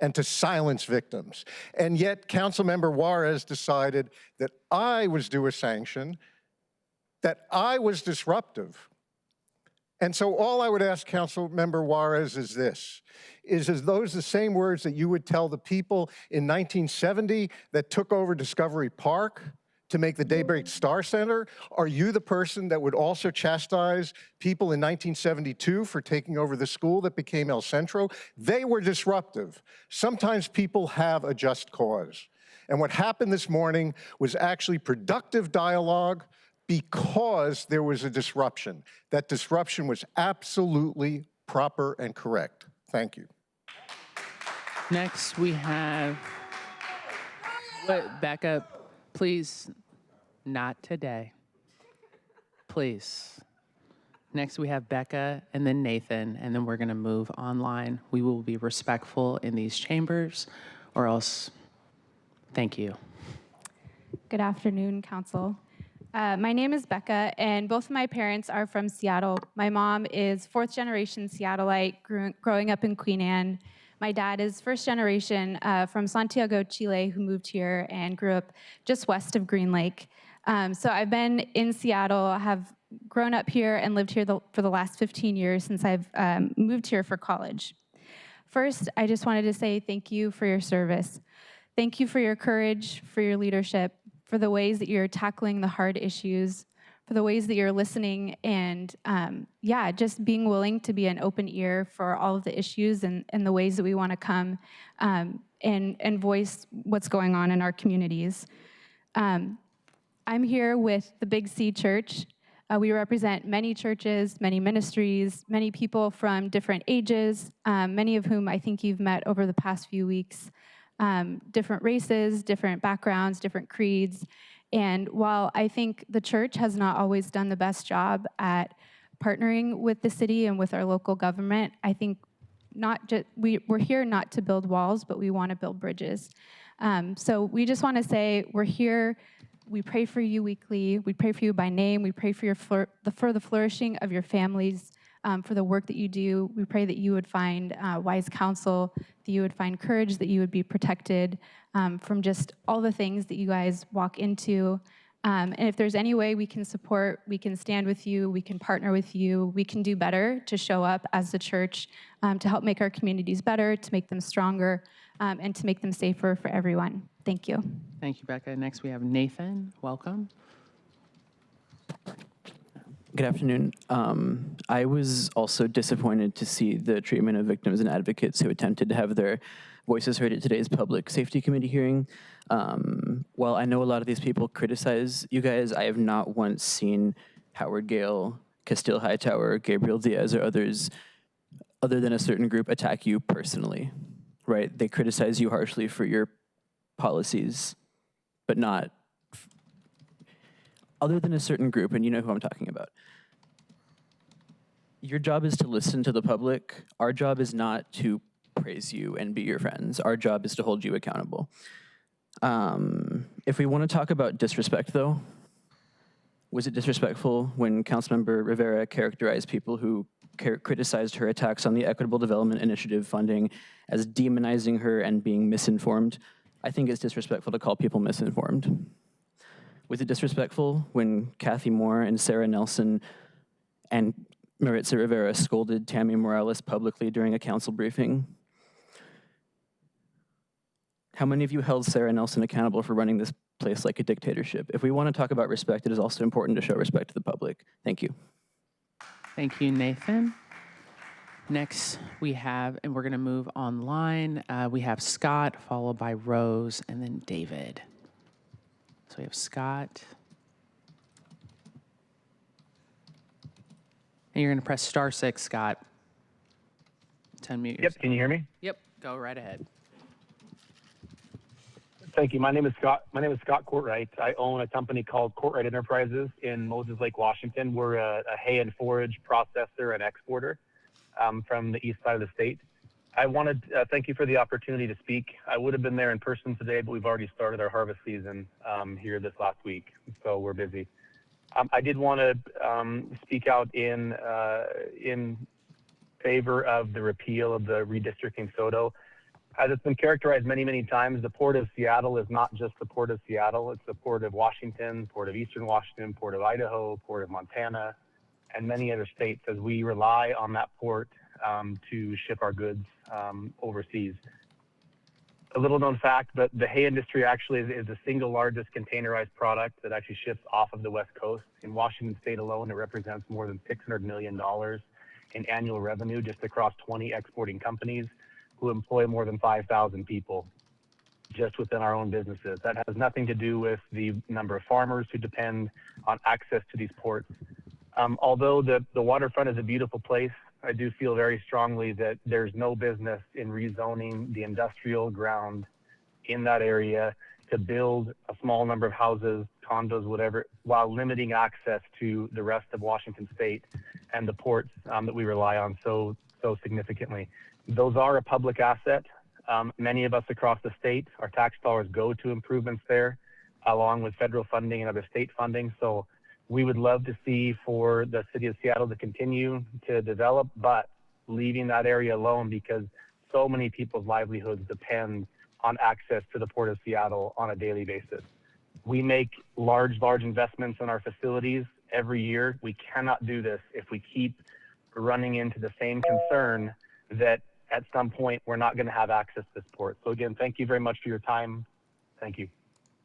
and to silence victims. And yet, Councilmember Juarez decided that I was due a sanction, that I was disruptive. And so all I would ask Councilmember Juarez is this, is those the same words that you would tell the people in 1970 that took over Discovery Park to make the Daybreak Star Center? Are you the person that would also chastise people in 1972 for taking over the school that became El Centro? They were disruptive. Sometimes people have a just cause. And what happened this morning was actually productive dialogue because there was a disruption. That disruption was absolutely proper and correct. Thank you. Next, we have, back up. Please, not today. Please. Next, we have Becca and then Nathan, and then we're going to move online. We will be respectful in these chambers, or else, thank you. Good afternoon, Council. My name is Becca, and both of my parents are from Seattle. My mom is fourth-generation Seattleite, growing up in Queen Anne. My dad is first generation from Santiago, Chile, who moved here and grew up just west of Green Lake. So I've been in Seattle, have grown up here and lived here for the last 15 years since I've moved here for college. First, I just wanted to say thank you for your service. Thank you for your courage, for your leadership, for the ways that you're tackling the hard issues, for the ways that you're listening, and yeah, just being willing to be an open ear for all of the issues and the ways that we want to come and voice what's going on in our communities. I'm here with the Big C Church. We represent many churches, many ministries, many people from different ages, many of whom I think you've met over the past few weeks, different races, different backgrounds, different creeds. And while I think the church has not always done the best job at partnering with the city and with our local government, I think we're here not to build walls, but we want to build bridges. So we just want to say we're here. We pray for you weekly. We pray for you by name. We pray for the flourishing of your families, for the work that you do. We pray that you would find wise counsel, that you would find courage, that you would be protected from just all the things that you guys walk into. And if there's any way we can support, we can stand with you, we can partner with you, we can do better to show up as the church to help make our communities better, to make them stronger, and to make them safer for everyone. Thank you. Thank you, Becca. Next, we have Nathan. Welcome. Good afternoon. I was also disappointed to see the treatment of victims and advocates who attempted to have their voices heard at today's Public Safety Committee hearing. While I know a lot of these people criticize you guys, I have not once seen Howard Gale, Castile Hightower, Gabriel Diaz, or others other than a certain group attack you personally, right? They criticize you harshly for your policies, but not other than a certain group, and you know who I'm talking about. Your job is to listen to the public. Our job is not to praise you and be your friends. Our job is to hold you accountable. If we want to talk about disrespect, though, was it disrespectful when Councilmember Rivera characterized people who criticized her attacks on the Equitable Development Initiative funding as demonizing her and being misinformed? I think it's disrespectful to call people misinformed. Was it disrespectful when Kathy Moore and Sarah Nelson and Maritza Rivera scolded Tammy Morales publicly during a council briefing? How many of you held Sarah Nelson accountable for running this place like a dictatorship? If we want to talk about respect, it is also important to show respect to the public. Thank you. Thank you, Nathan. Next, we have, and we're going to move online, we have Scott, followed by Rose, and then David. So we have Scott. And you're going to press *6, Scott, to unmute yourself. Yep, can you hear me? Yep, go right ahead. Thank you. My name is Scott Courtwright. I own a company called Courtwright Enterprises in Moses Lake, Washington. We're a hay and forage processor and exporter from the east side of the state. I wanted to thank you for the opportunity to speak. I would have been there in person today, but we've already started our harvest season here this last week, so we're busy. I did want to speak out in favor of the repeal of the redistricting SODO. As it's been characterized many, many times, the Port of Seattle is not just the Port of Seattle. It's the Port of Washington, Port of Eastern Washington, Port of Idaho, Port of Montana, and many other states, as we rely on that port to ship our goods overseas. A little known fact, but the hay industry actually is the single largest containerized product that actually ships off of the West Coast. In Washington state alone, it represents more than $600 million in annual revenue just across 20 exporting companies who employ more than 5,000 people just within our own businesses. That has nothing to do with the number of farmers who depend on access to these ports. Although the waterfront is a beautiful place, I do feel very strongly that there's no business in rezoning the industrial ground in that area to build a small number of houses, condos, whatever, while limiting access to the rest of Washington state and the ports that we rely on so significantly. Those are a public asset. Many of us across the state, our tax dollars go to improvements there, along with federal funding and other state funding. So we would love to see for the city of Seattle to continue to develop, but leaving that area alone because so many people's livelihoods depend on access to the Port of Seattle on a daily basis. We make large investments in our facilities every year. We cannot do this if we keep running into the same concern that at some point we're not going to have access to support. So again, thank you very much for your time. Thank you.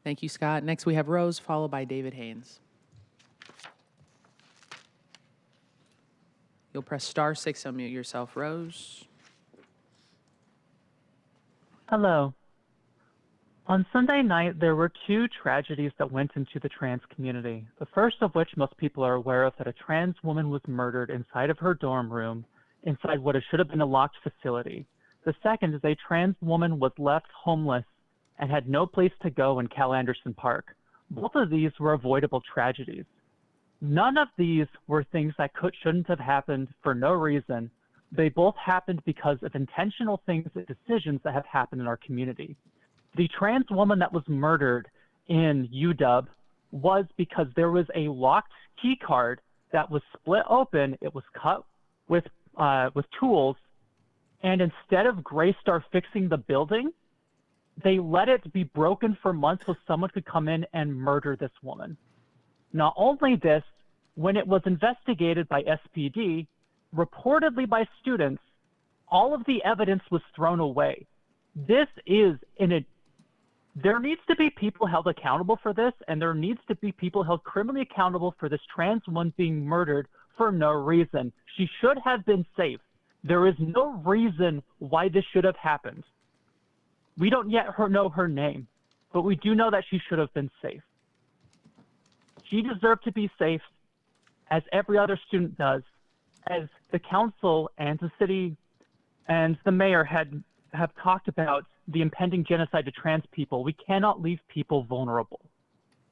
Thank you, Scott. Next, we have Rose, followed by David Haynes. You'll press *6 to unmute yourself, Rose. Hello. On Sunday night, there were two tragedies that went into the trans community. The first of which most people are aware of, that a trans woman was murdered inside of her dorm room, inside what should have been a locked facility. The second is a trans woman was left homeless and had no place to go in Cal Anderson Park. Both of these were avoidable tragedies. None of these were things that shouldn't have happened for no reason. They both happened because of intentional things and decisions that have happened in our community. The trans woman that was murdered in UW was because there was a locked key card that was split open. It was cut with tools, and instead of Graystar fixing the building, they let it be broken for months so someone could come in and murder this woman. Not only this, when it was investigated by SPD, reportedly by students, all of the evidence was thrown away. This is there needs to be people held accountable for this, and there needs to be people held criminally accountable for this trans woman being murdered for no reason. She should have been safe. There is no reason why this should have happened. We don't yet know her name, but we do know that she should have been safe. She deserved to be safe, as every other student does, as the council and the city and the mayor have talked about the impending genocide to trans people. We cannot leave people vulnerable.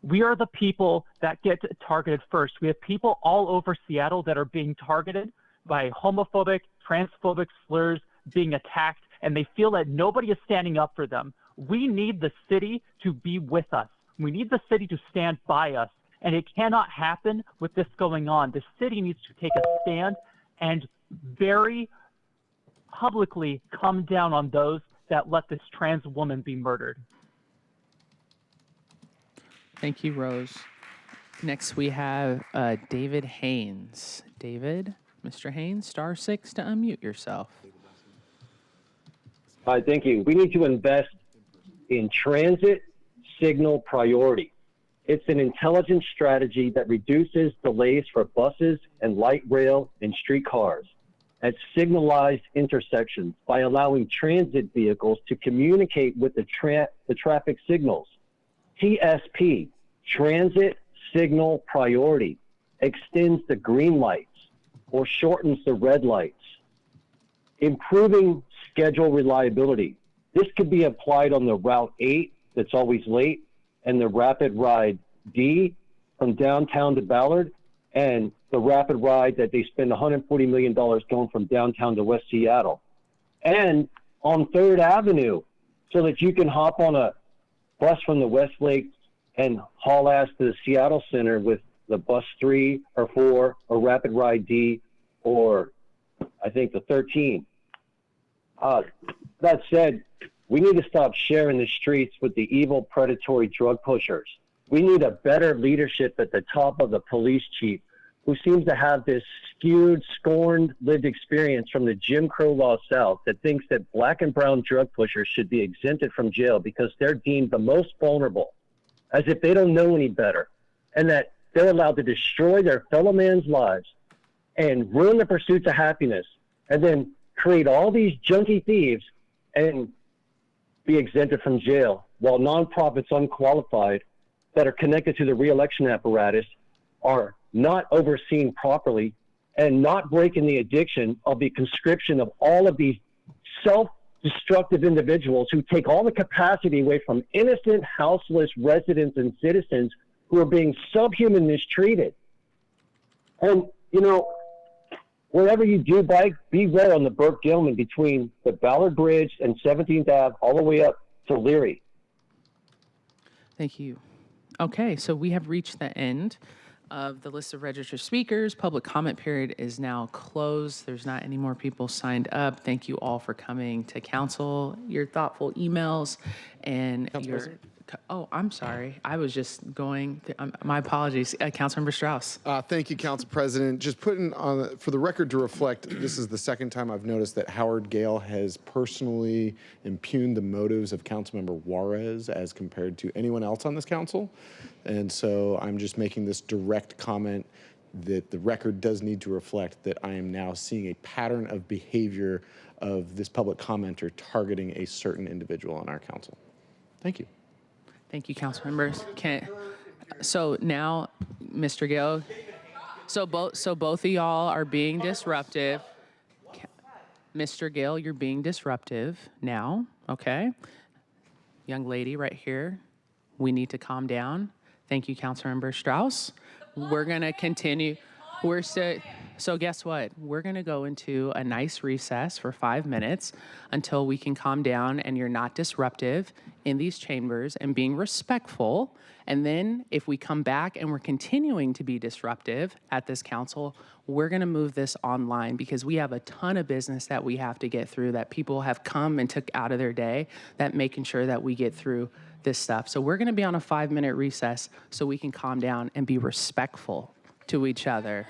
We are the people that get targeted first. We have people all over Seattle that are being targeted by homophobic, transphobic slurs, being attacked, and they feel that nobody is standing up for them. We need the city to be with us. We need the city to stand by us, and it cannot happen with this going on. The city needs to take a stand and very publicly come down on those that let this trans woman be murdered. Thank you, Rose. Next, we have David Haynes. David, Mr. Haynes, *6 to unmute yourself. Hi, thank you. We need to invest in transit signal priority. It's an intelligent strategy that reduces delays for buses and light rail and streetcars at signalized intersections by allowing transit vehicles to communicate with the traffic signals. TSP, Transit Signal Priority, extends the green lights or shortens the red lights, improving schedule reliability. This could be applied on the Route 8 that's always late and the Rapid Ride D from downtown to Ballard, and the Rapid Ride that they spend $140 million going from downtown to West Seattle. And on 3rd Avenue, so that you can hop on a bus from the West Lakes and haul ass to the Seattle Center with the bus 3 or 4 or Rapid Ride D or I think the 13. That said, we need to stop sharing the streets with the evil, predatory drug pushers. We need a better leadership at the top of the police chief who seems to have this skewed, scorned, lived experience from the Jim Crow law South that thinks that black and brown drug pushers should be exempted from jail because they're deemed the most vulnerable, as if they don't know any better, and that they're allowed to destroy their fellow man's lives and ruin the pursuits of happiness, and then create all these junkie thieves and be exempted from jail, while nonprofits unqualified that are connected to the re-election apparatus are not overseen properly and not breaking the addiction of the conscription of all of these self-destructive individuals who take all the capacity away from innocent, houseless residents and citizens who are being subhuman mistreated. And, you know, wherever you do bike, beware on the Burke Gilman between the Ballard Bridge and 17th Ave all the way up to Leary. Thank you. Okay, so we have reached the end of the list of registered speakers. Public comment period is now closed. There's not any more people signed up. Thank you all for coming to council, your thoughtful emails, and your Oh, I'm sorry. I was just going, my apologies. Councilmember Strauss. Thank you, Council President. Just putting on, for the record to reflect, this is the second time I've noticed that Howard Gale has personally impugned the motives of Councilmember Juarez as compared to anyone else on this council. And so I'm just making this direct comment that the record does need to reflect that I am now seeing a pattern of behavior of this public commenter targeting a certain individual on our council. Thank you. Thank you, council members. So now, Mr. Gill, so both of y'all are being disruptive. Mr. Gill, you're being disruptive now, okay? Young lady right here, we need to calm down. Thank you, Councilmember Strauss. We're gonna continue. So guess what? We're gonna go into a nice recess for 5 minutes until we can calm down and you're not disruptive in these chambers and being respectful. And then if we come back and we're continuing to be disruptive at this council, we're gonna move this online because we have a ton of business that we have to get through that people have come and took out of their day, that making sure that we get through this stuff. So we're gonna be on a 5-minute recess so we can calm down and be respectful to each other.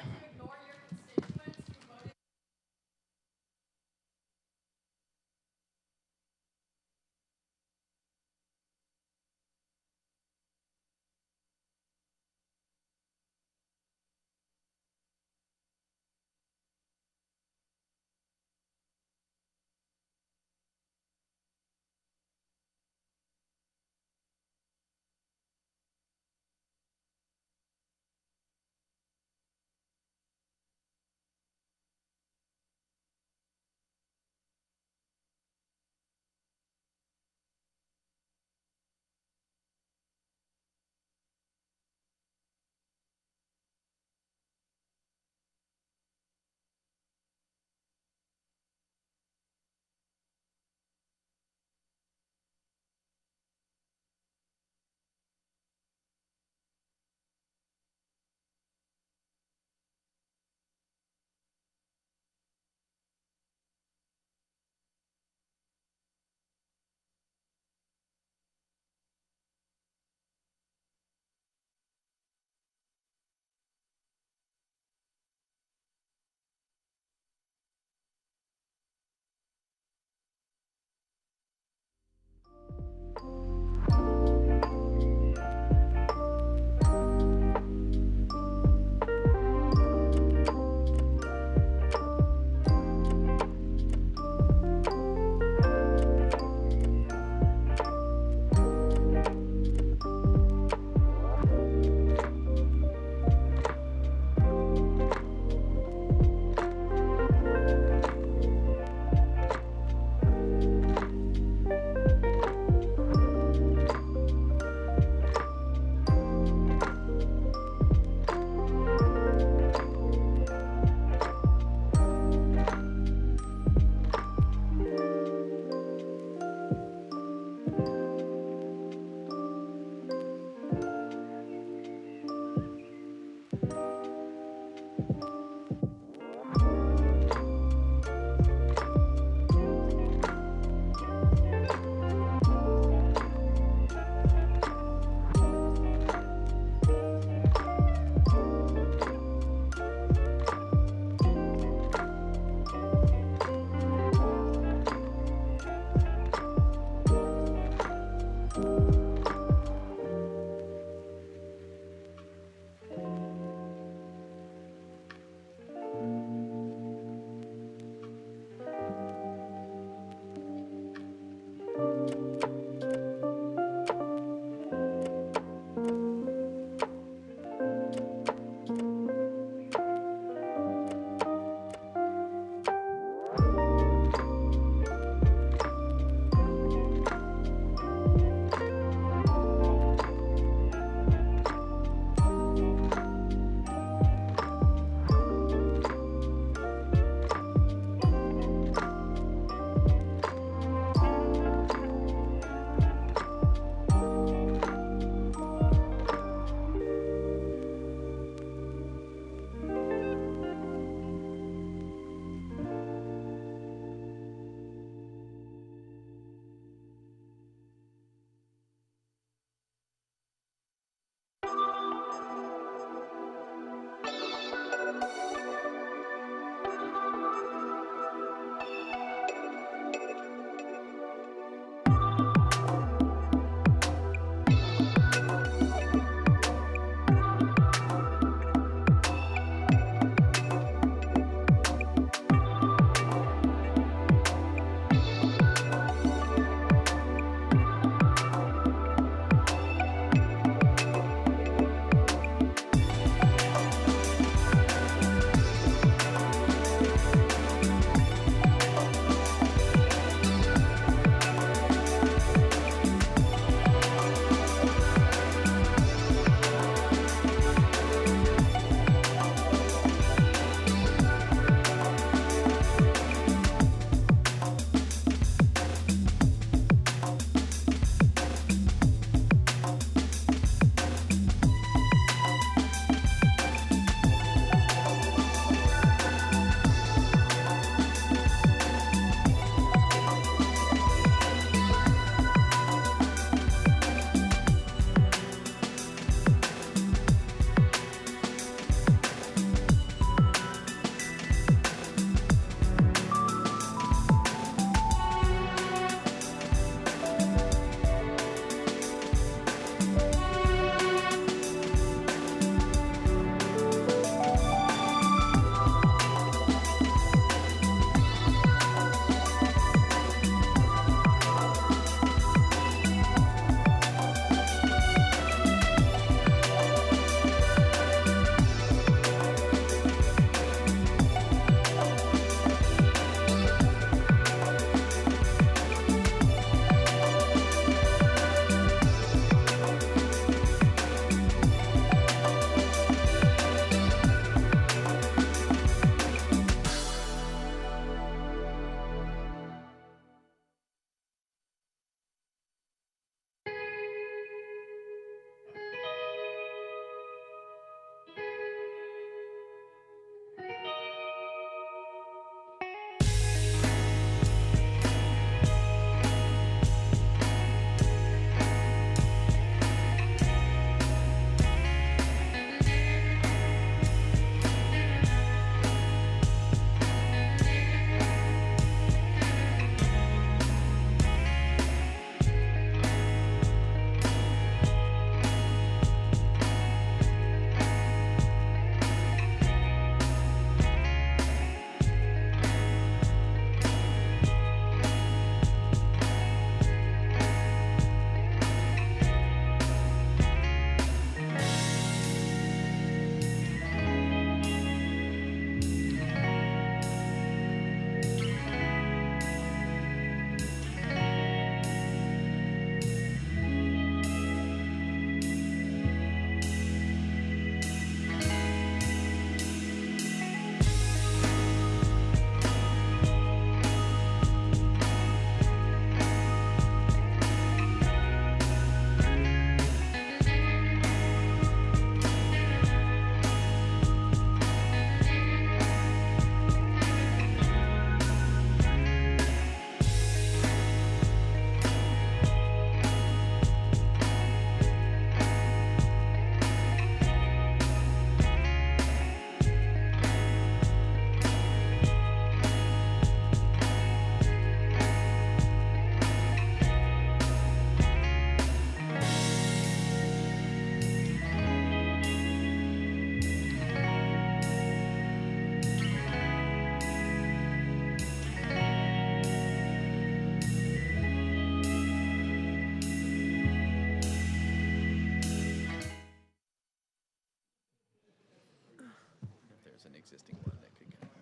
existing one that could kind of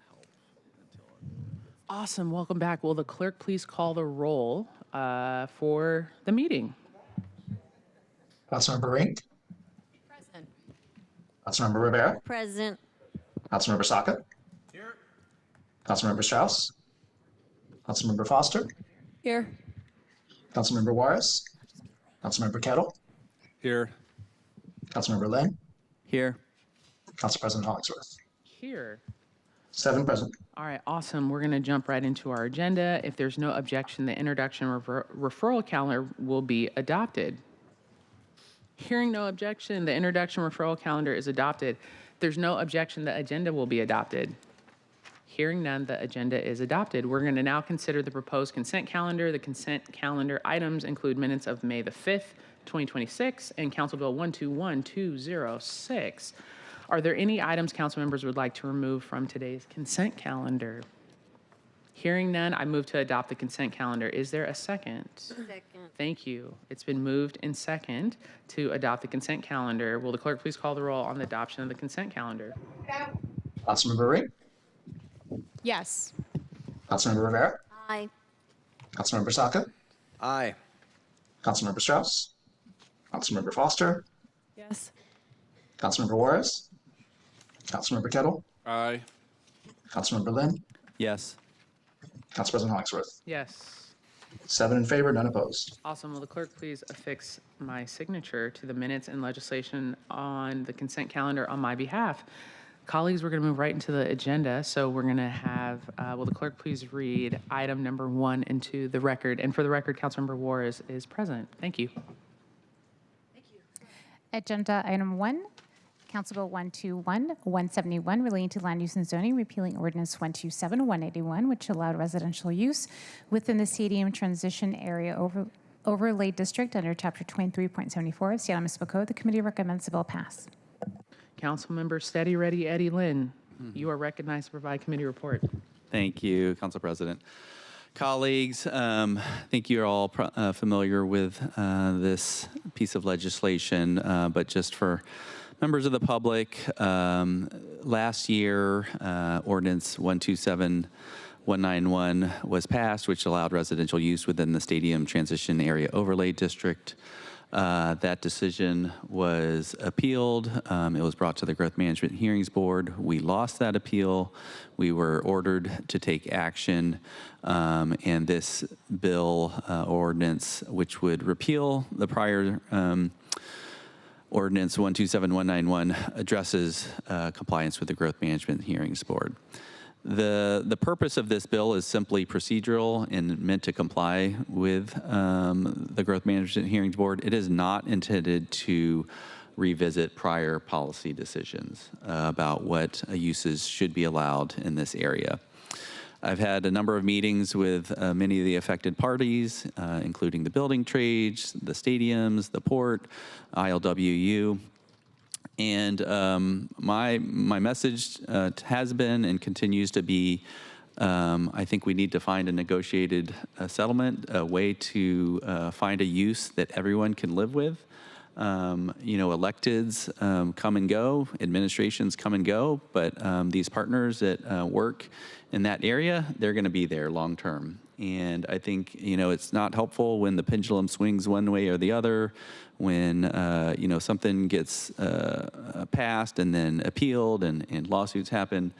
help until. Awesome. Welcome back. Will the clerk please call the roll for the meeting? Councilmember Rink. Present. Councilmember Rivera. Present. Councilmember Saka. Here. Councilmember Strauss. Councilmember Foster. Here. Councilmember Juarez. Councilmember Kettle. Here. Councilmember Lynn. Here. Council President Hollingsworth. Here. 7 present. All right, awesome. We're going to jump right into our agenda. If there's no objection, the introduction referral calendar will be adopted. Hearing no objection, the introduction referral calendar is adopted. If there's no objection, the agenda will be adopted. Hearing none, the agenda is adopted. We're going to now consider the proposed consent calendar. The consent calendar items include minutes of May the 5th, 2026, and Council Bill 121206. Are there any items council members would like to remove from today's consent calendar? Hearing none, I move to adopt the consent calendar. Is there a second? Second. Thank you. It's been moved and second to adopt the consent calendar. Will the clerk please call the roll on the adoption of the consent calendar? Councilmember Rink. Yes. Councilmember Rivera. Aye. Councilmember Saka. Aye. Councilmember Strauss. Councilmember Foster. Yes. Councilmember Juarez. Councilmember Kettle. Aye. Councilmember Lynn. Yes. Council President Hollingsworth. Yes. 7 in favor, none opposed. Awesome. Will the clerk please affix my signature to the minutes and legislation on the consent calendar on my behalf? Colleagues, we're going to move right into the agenda. So we're going to have, will the clerk please read item number 1 into the record? And for the record, Councilmember Juarez is present. Thank you. Agenda item 1, Council Bill 121-171 relating to land use and zoning, repealing ordinance 127-181, which allowed residential use within the stadium transition area overlay district under Chapter 23.74 of Seattle Municipal Code. The committee recommends the bill pass. Councilmember Steady Ready Eddie Lynn, you are recognized to provide committee report. Thank you, Council President. Colleagues, I think you're all familiar with this piece of legislation, but just for members of the public, last year, Ordinance 127191 was passed, which allowed residential use within the Stadium Transition Area Overlay District. That decision was appealed. It was brought to the Growth Management Hearings Board. We lost that appeal. We were ordered to take action, and this bill ordinance, which would repeal the prior Ordinance 127191, addresses compliance with the Growth Management Hearings Board. The purpose of this bill is simply procedural and meant to comply with the Growth Management Hearings Board. It is not intended to revisit prior policy decisions about what uses should be allowed in this area. I've had a number of meetings with many of the affected parties, including the building trades, the stadiums, the port, ILWU. And my message has been and continues to be, I think we need to find a negotiated settlement, a way to find a use that everyone can live with. You know, electeds come and go, administrations come and go, but these partners that work in that area, they're going to be there long term. And I think, you know, it's not helpful when the pendulum swings one way or the other, when, you know, something gets passed and then appealed and lawsuits happen.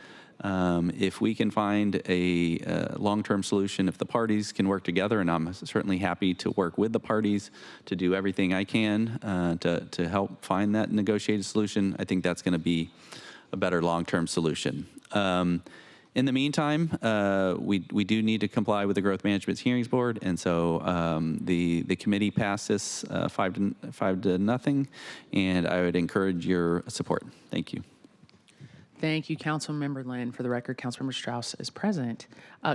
If we can find a long-term solution, if the parties can work together, and I'm certainly happy to work with the parties to do everything I can to help find that negotiated solution, I think that's going to be a better long-term solution. In the meantime, we do need to comply with the Growth Management Hearings Board, and so the committee passed this 5-0, and I would encourage your support. Thank you. Thank you, Councilmember Lynn. For the record, Councilmember Strauss is present.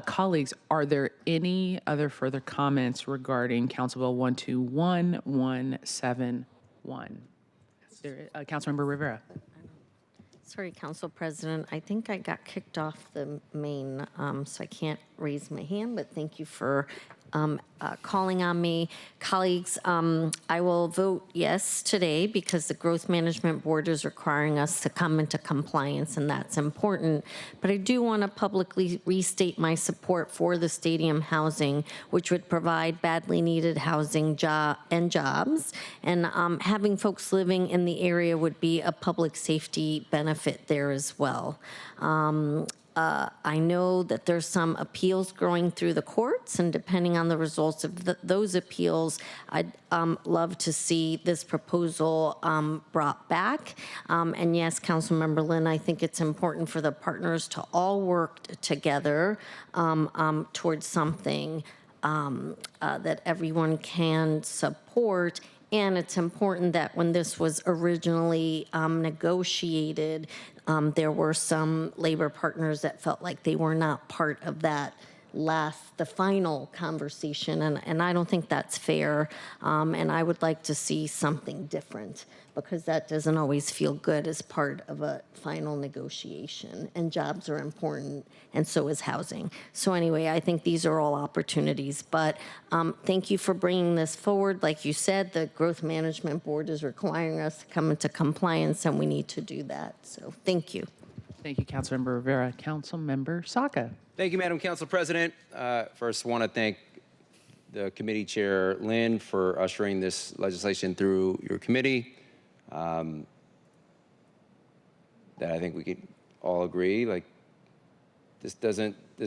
Colleagues, are there any other further comments regarding Council Bill 121171? Councilmember Rivera. Sorry, Council President. I think I got kicked off the main, so I can't raise my hand, but thank you for calling on me. Colleagues, I will vote yes today because the Growth Management Board is requiring us to come into compliance, and that's important. But I do want to publicly restate my support for the stadium housing, which would provide badly needed housing and jobs. And having folks living in the area would be a public safety benefit there as well. I know that there's some appeals going through the courts, and depending on the results of those appeals, I'd love to see this proposal brought back. And yes, Councilmember Lynn, I think it's important for the partners to all work together towards something that everyone can support. And it's important that when this was originally negotiated, there were some labor partners that felt like they were not part of that the final conversation, and I don't think that's fair, and I would like to see something different, because that doesn't always feel good as part of a final negotiation, and jobs are important, and so is housing. So anyway, I think these are all opportunities, but thank you for bringing this forward. Like you said, the Growth Management Board is requiring us to come into compliance, and we need to do that, so thank you. Thank you, Councilmember Rivera. Councilmember Saka. Thank you, Madam Council President. First, want to thank the committee chair, Lynn, for ushering this legislation through your committee. That I think we can all agree, like, this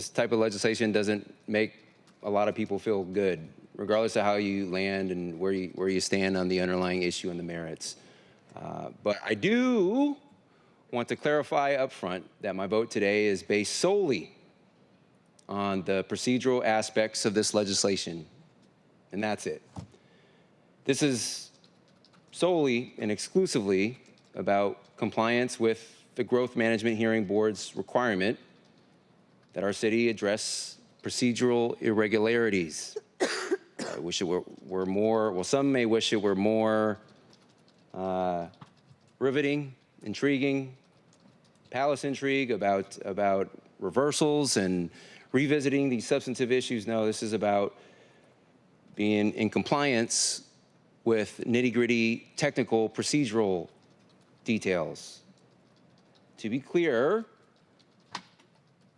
type of legislation doesn't make a lot of people feel good, regardless of how you land and where you stand on the underlying issue and the merits. But I do want to clarify up front that my vote today is based solely on the procedural aspects of this legislation, and that's it. This is solely and exclusively about compliance with the Growth Management Hearing Board's requirement that our city address procedural irregularities. I wish it were more, well, some may wish it were more riveting, intriguing, palace intrigue about reversals and revisiting these substantive issues. No, this is about being in compliance with nitty-gritty technical procedural details. To be clear,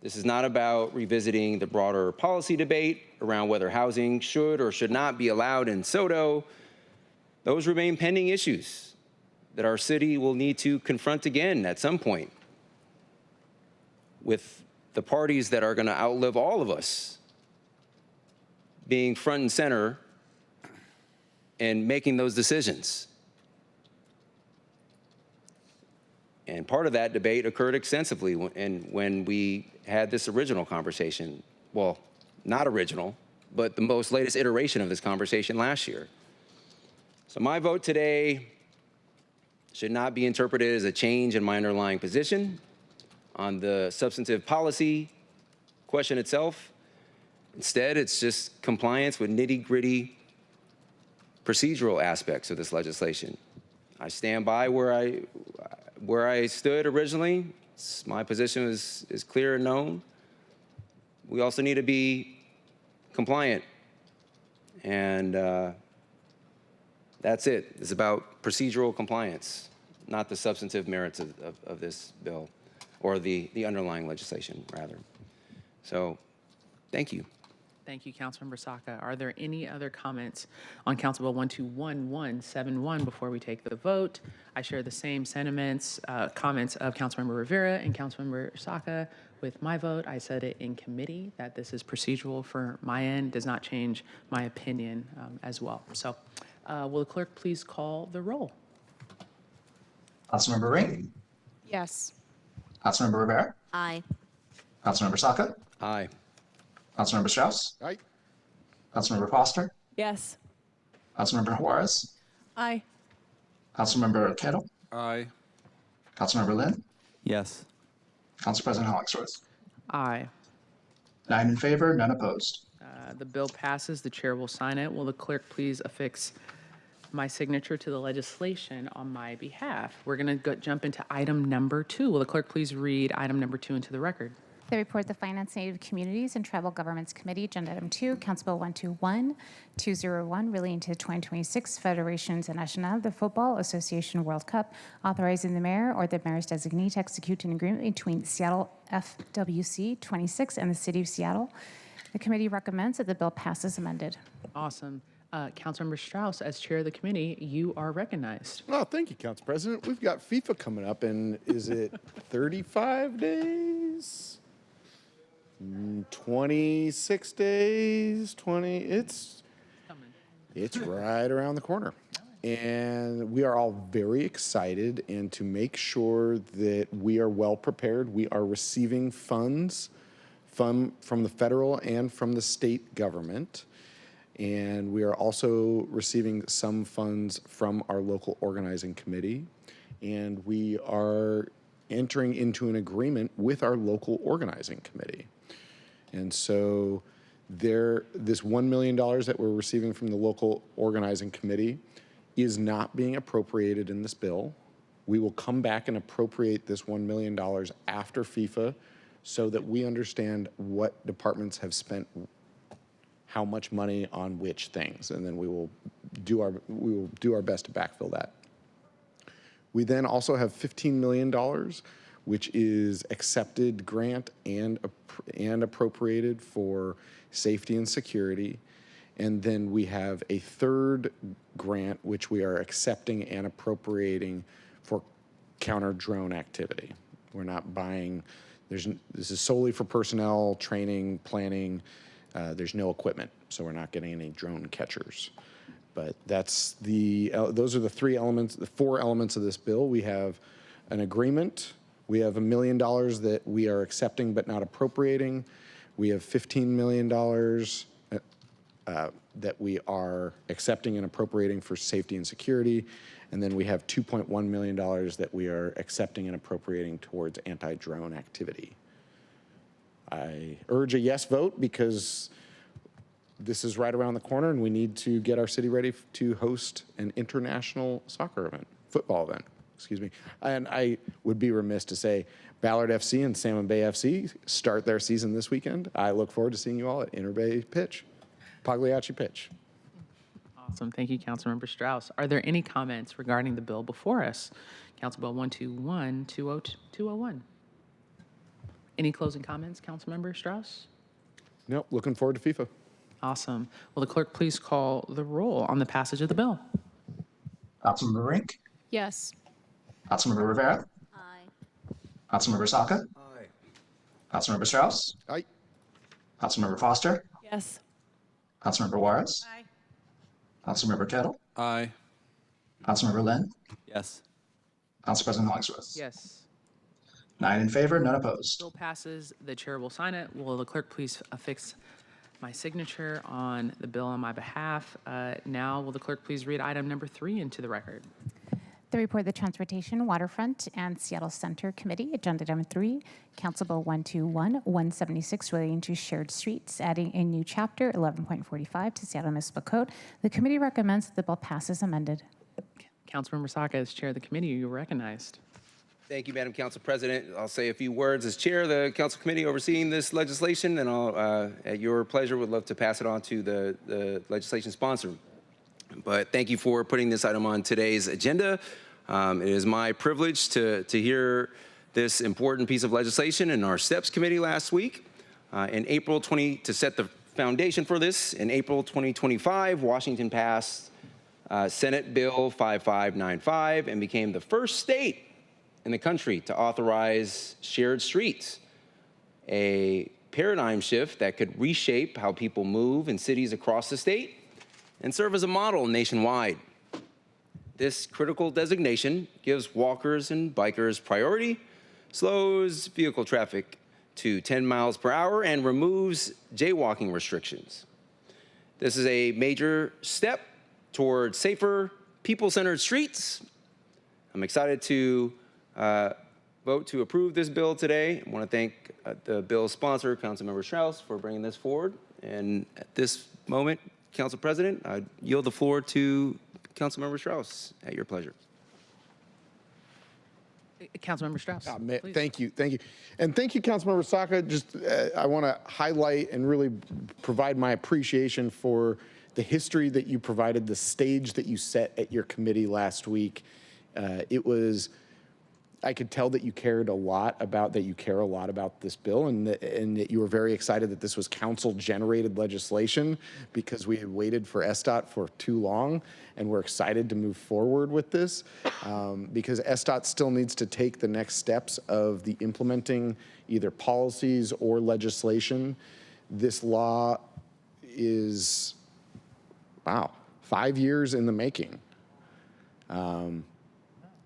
this is not about revisiting the broader policy debate around whether housing should or should not be allowed in SoDo. Those remain pending issues that our city will need to confront again at some point with the parties that are going to outlive all of us being front and center and making those decisions. And part of that debate occurred extensively when we had this original conversation. Well, not original, but the most latest iteration of this conversation last year. So my vote today should not be interpreted as a change in my underlying position on the substantive policy question itself. Instead, it's just compliance with nitty-gritty procedural aspects of this legislation. I stand by where I stood originally. My position is clear and known. We also need to be compliant, and that's it. It's about procedural compliance, not the substantive merits of this bill, or the underlying legislation, rather. So, thank you. Thank you, Councilmember Saka. Are there any other comments on Council Bill 121171 before we take the vote? I share the same sentiments, comments of Councilmember Rivera and Councilmember Saka. With my vote, I said it in committee that this is procedural for my end, does not change my opinion as well. So, will the clerk please call the roll? Councilmember Ring? Yes. Councilmember Rivera? Aye. Councilmember Saka? Aye. Councilmember Strauss? Aye. Councilmember Foster? Yes. Councilmember Juarez? Aye. Councilmember Kettle? Aye. Councilmember Lynn? Yes. Council President Hollingsworth? Aye. 9 in favor, none opposed. The bill passes. The chair will sign it. Will the clerk please affix my signature to the legislation on my behalf? We're going to jump into item number 2. Will the clerk please read item number 2 into the record? The report of the Finance and Native Communities and Tribal Governments Committee, Agenda Item 2, Council Bill 121-201, relating to the 2026 Federación Nacional de Football Association World Cup, authorizing the mayor or the mayor's designee to execute an agreement between Seattle FWC 26 and the City of Seattle. The committee recommends that the bill pass as amended. Awesome. Councilmember Strauss, as chair of the committee, you are recognized. Oh, thank you, Council President. We've got FIFA coming up, and is it 35 days? 26 days? 20? It's right around the corner. And we are all very excited, and to make sure that we are well prepared, we are receiving funds from the federal and from the state government. And we are also receiving some funds from our local organizing committee. And we are entering into an agreement with our local organizing committee. And so this $1 million that we're receiving from the local organizing committee is not being appropriated in this bill. We will come back and appropriate this $1 million after FIFA so that we understand what departments have spent how much money on which things, and then we will do our best to backfill that. We then also have $15 million, which is accepted grant and appropriated for safety and security. And then we have a third grant, which we are accepting and appropriating for counter drone activity. We're not buying, this is solely for personnel, training, planning. There's no equipment, so we're not getting any drone catchers. But that's those are the four elements of this bill. We have an agreement. We have $1 million that we are accepting but not appropriating. We have $15 million that we are accepting and appropriating for safety and security. And then we have $2.1 million that we are accepting and appropriating towards anti-drone activity. I urge a yes vote because this is right around the corner and we need to get our city ready to host an international football event, excuse me. And I would be remiss to say Ballard FC and Salmon Bay FC start their season this weekend. I look forward to seeing you all at Interbay Pitch, Pagliacci Pitch. Awesome. Thank you, Councilmember Strauss. Are there any comments regarding the bill before us? Council Bill 121-201. Any closing comments, Councilmember Strauss? Nope, looking forward to FIFA. Awesome. Will the clerk please call the roll on the passage of the bill? Councilmember Rink, Yes. Councilmember Rivera, Aye. Councilmember Saka, Aye. Councilmember Strauss, Aye. Councilmember Foster, Yes. Councilmember Juarez, Aye. Councilmember Kettle, Aye. Councilmember Lynn, Yes. Council President Hollingsworth. Yes. 9 in favor, none opposed. Bill passes. The chair will sign it. Will the clerk please affix my signature on the bill on my behalf? Now, will the clerk please read item number 3 into the record? The report of the Transportation, Waterfront, and Seattle Center Committee, Agenda Item 3, Council Bill 121-176, relating to shared streets, adding a new chapter 11.45 to Seattle Municipal Code. The committee recommends that the bill pass as amended. Councilmember Saka, as chair of the committee, you are recognized. Thank you, Madam Council President. I'll say a few words as chair of the Council Committee overseeing this legislation, and I'll, at your pleasure, would love to pass it on to the legislation sponsor. But thank you for putting this item on today's agenda. It is my privilege to hear this important piece of legislation in our STEPS Committee last week. To set the foundation for this, in April 2025, Washington passed Senate Bill 5595 and became the first state in the country to authorize shared streets, a paradigm shift that could reshape how people move in cities across the state and serve as a model nationwide. This critical designation gives walkers and bikers priority, slows vehicle traffic to 10 miles per hour, and removes jaywalking restrictions. This is a major step toward safer, people-centered streets. I'm excited to vote to approve this bill today. I want to thank the bill's sponsor, Councilmember Strauss, for bringing this forward. And at this moment, Council President, I yield the floor to Councilmember Strauss, at your pleasure. Councilmember Strauss. Please. Thank you. And thank you, Councilmember Saka. Just, I want to highlight and really provide my appreciation for the history that you provided, the stage that you set at your committee last week. I could tell that you care a lot about this bill, and that you were very excited that this was council-generated legislation, because we had waited for SDOT for too long, and we're excited to move forward with this, because SDOT still needs to take the next steps of the implementing either policies or legislation. This law is, wow, 5 years in the making.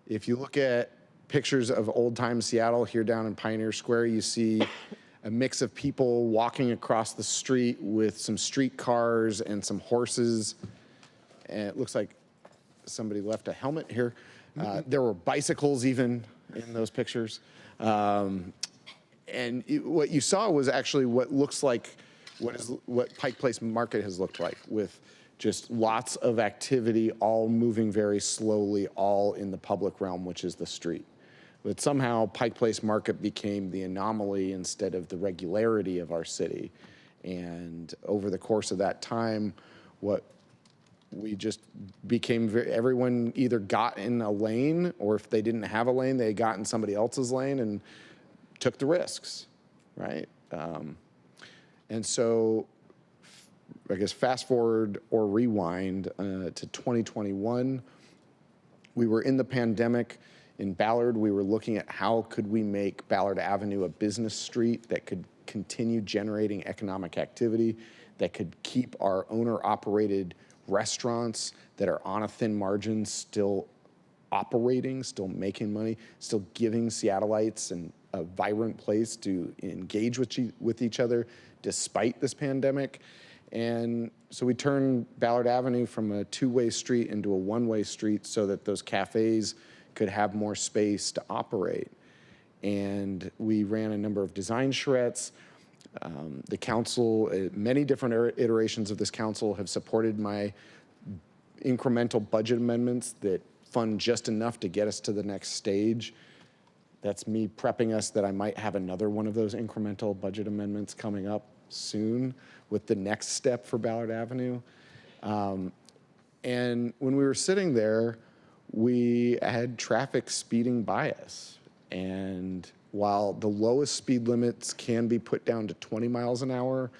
If you look at pictures of old-time Seattle here down in Pioneer Square, you see a mix of people walking across the street with some street cars and some horses. And it looks like somebody left a helmet here. There were bicycles even in those pictures. And what you saw was actually what looks like what Pike Place Market has looked like, with just lots of activity, all moving very slowly, all in the public realm, which is the street. But somehow Pike Place Market became the anomaly instead of the regularity of our city. And over the course of that time, what we just became, everyone either got in a lane, or if they didn't have a lane, they got in somebody else's lane and took the risks, right? And so, I guess fast forward or rewind to 2021, we were in the pandemic. In Ballard, we were looking at how could we make Ballard Avenue a business street that could continue generating economic activity, that could keep our owner-operated restaurants that are on a thin margin still operating, still making money, still giving Seattleites a vibrant place to engage with each other despite this pandemic. And so we turned Ballard Avenue from a two-way street into a one-way street so that those cafes could have more space to operate. And we ran a number of design charrettes. The council, many different iterations of this council have supported my incremental budget amendments that fund just enough to get us to the next stage. That's me prepping us that I might have another one of those incremental budget amendments coming up soon with the next step for Ballard Avenue. And when we were sitting there, we had traffic speeding by us. And while the lowest speed limits can be put down to 20 miles an hour,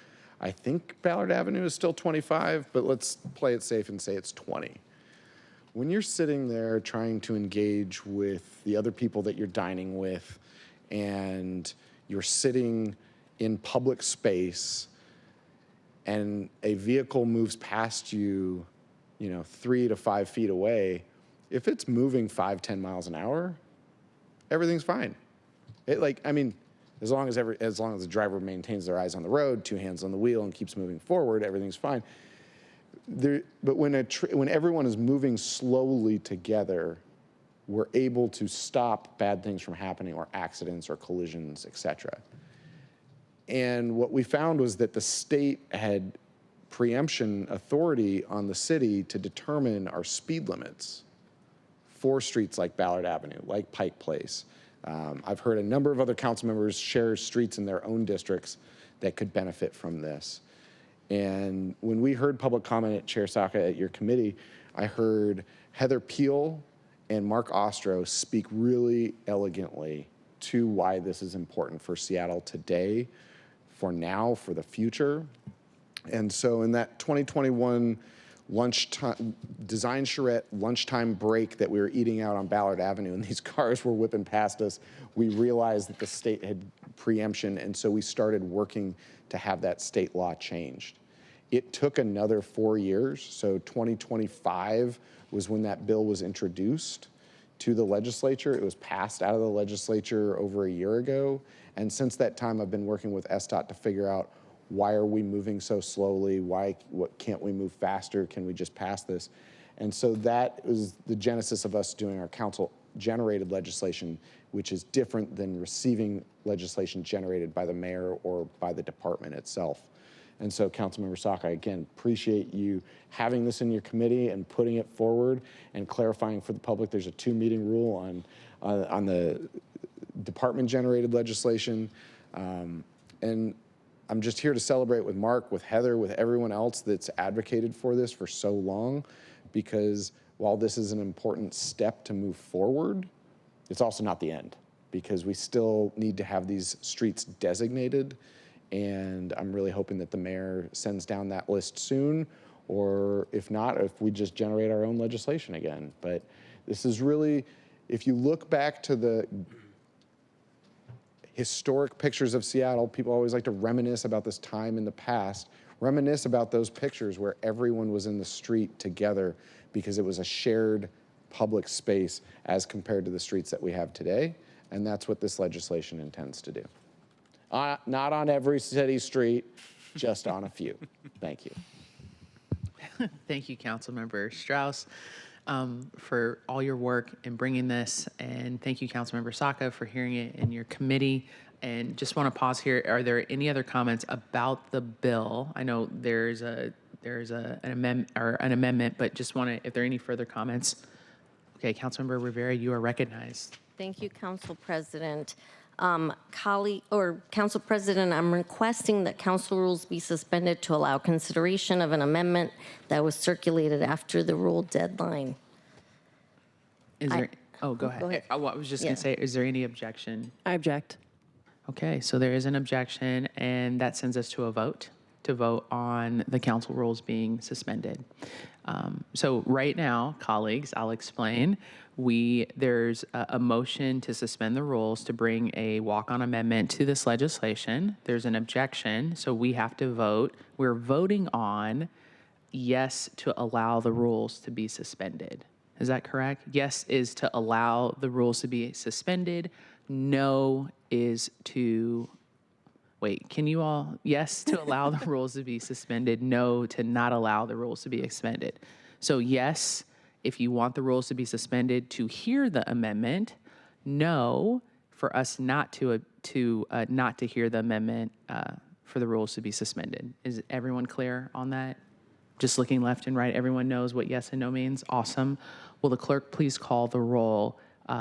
I think Ballard Avenue is still 25, but let's play it safe and say it's 20. When you're sitting there trying to engage with the other people that you're dining with, and you're sitting in public space, and a vehicle moves past you, 3 to 5 feet away, if it's moving 5-10 miles an hour, everything's fine. As long as the driver maintains their eyes on the road, 2 hands on the wheel, and keeps moving forward, everything's fine. But when everyone is moving slowly together, we're able to stop bad things from happening, or accidents or collisions, etc. And what we found was that the state had preemption authority on the city to determine our speed limits for streets like Ballard Avenue, like Pike Place. I've heard a number of other council members share streets in their own districts that could benefit from this. And when we heard public comment at Chair Saka at your committee, I heard Heather Peel and Mark Ostro speak really elegantly to why this is important for Seattle today, for now, for the future. And so in that 2021 lunchtime design charrette lunchtime break that we were eating out on Ballard Avenue, and these cars were whipping past us, we realized that the state had preemption, and so we started working to have that state law changed. It took another 4 years, so 2025 was when that bill was introduced to the legislature. It was passed out of the legislature over a year ago, and since that time I've been working with SDOT to figure out, why are we moving so slowly? What can't we move faster? Can we just pass this? And so that is the genesis of us doing our council-generated legislation, which is different than receiving legislation generated by the mayor or by the department itself. And so, Councilmember Saka, again, appreciate you having this in your committee and putting it forward and clarifying for the public. There's a 2-meeting rule on the department-generated legislation. And I'm just here to celebrate with Mark, with Heather, with everyone else that's advocated for this for so long, because while this is an important step to move forward, it's also not the end, because we still need to have these streets designated. And I'm really hoping that the mayor sends down that list soon, or if not, if we just generate our own legislation again. But this is really, if you look back to the historic pictures of Seattle, people always like to reminisce about this time in the past, reminisce about those pictures where everyone was in the street together because it was a shared public space as compared to the streets that we have today. And that's what this legislation intends to do. Not on every city street, just on a few. Thank you. Thank you, Councilmember Strauss, for all your work in bringing this. And thank you, Councilmember Saka, for hearing it in your committee. And just want to pause here. Are there any other comments about the bill? I know there's an amendment, but just want to, if there are any further comments. Okay, Councilmember Rivera, you are recognized. Thank you, Council President. Council President, I'm requesting that council rules be suspended to allow consideration of an amendment that was circulated after the rule deadline. Is there? Go ahead. Go ahead. I was just going to say, is there any objection? I object. Okay, so there is an objection, and that sends us to a vote, to vote on the council rules being suspended. So right now, colleagues, I'll explain. There's a motion to suspend the rules to bring a walk-on amendment to this legislation. There's an objection, so we have to vote. We're voting on yes to allow the rules to be suspended. Is that correct? Yes is to allow the rules to be suspended. No is to, wait, can you all, yes to allow the rules to be suspended, no to not allow the rules to be suspended. So yes, if you want the rules to be suspended to hear the amendment, no for us not to hear the amendment for the rules to be suspended. Is everyone clear on that? Just looking left and right, everyone knows what yes and no means? Awesome. Will the clerk please call the roll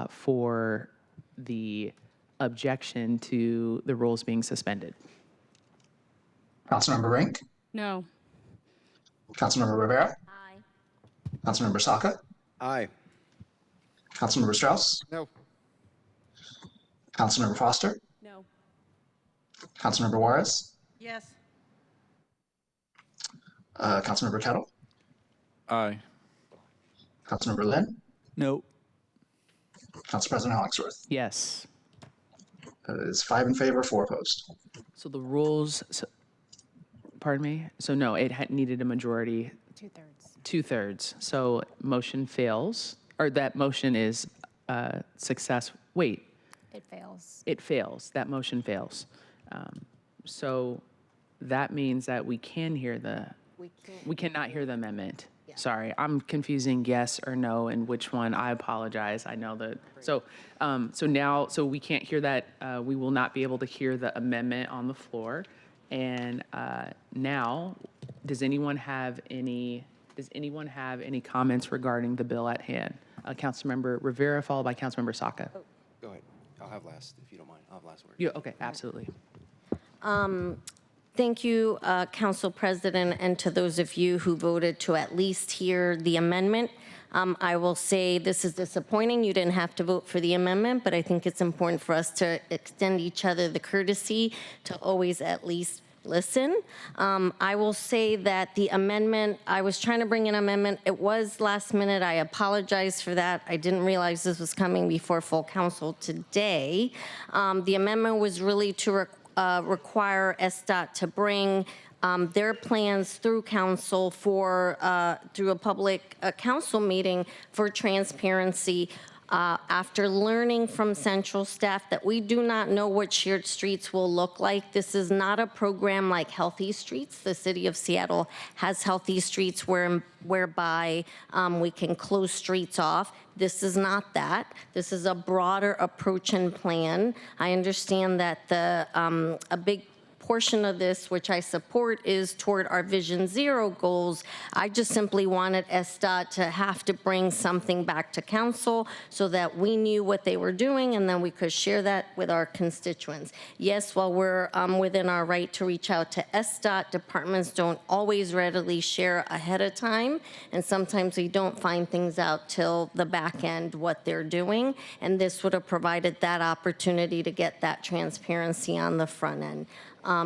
for the objection to the rules being suspended? Councilmember Rink, No. Councilmember Rivera, Aye. Councilmember Saka, Aye. Councilmember Strauss, No. Councilmember Foster, No. Councilmember Juarez, Yes. Councilmember Kettle, Aye. Councilmember Lynn, No. Council President Hollingsworth. Yes. It's 5 in favor, 4 opposed. So the rules, pardon me? So no, it had needed a majority. 2/3. So motion fails, or that motion is success. Wait. It fails. It fails. That motion fails. So that means that we can hear we cannot hear the amendment. Yeah. Sorry, I'm confusing yes or no and which one. I apologize. I know that. So so we can't hear that. We will not be able to hear the amendment on the floor. And now, does anyone have any comments regarding the bill at hand? Councilmember Rivera, followed by Councilmember Saka. Oh, go ahead. I'll have last, if you don't mind. I'll have last word. Yeah, okay, absolutely. Thank you, Council President, and to those of you who voted to at least hear the amendment. I will say this is disappointing. You didn't have to vote for the amendment, but I think it's important for us to extend each other the courtesy to always at least listen. I will say that the amendment, I was trying to bring an amendment. It was last minute. I apologize for that. I didn't realize this was coming before full council today. The amendment was really to require SDOT to bring their plans through council through a public council meeting for transparency. After learning from central staff that we do not know what shared streets will look like. This is not a program like Healthy Streets. The city of Seattle has Healthy Streets whereby we can close streets off. This is not that. This is a broader approach and plan. I understand that a big portion of this, which I support, is toward our Vision Zero goals. I just simply wanted SDOT to have to bring something back to council so that we knew what they were doing, and then we could share that with our constituents. Yes, while we're within our right to reach out to SDOT, departments don't always readily share ahead of time, and sometimes we don't find things out till the back end what they're doing, and this would have provided that opportunity to get that transparency on the front end.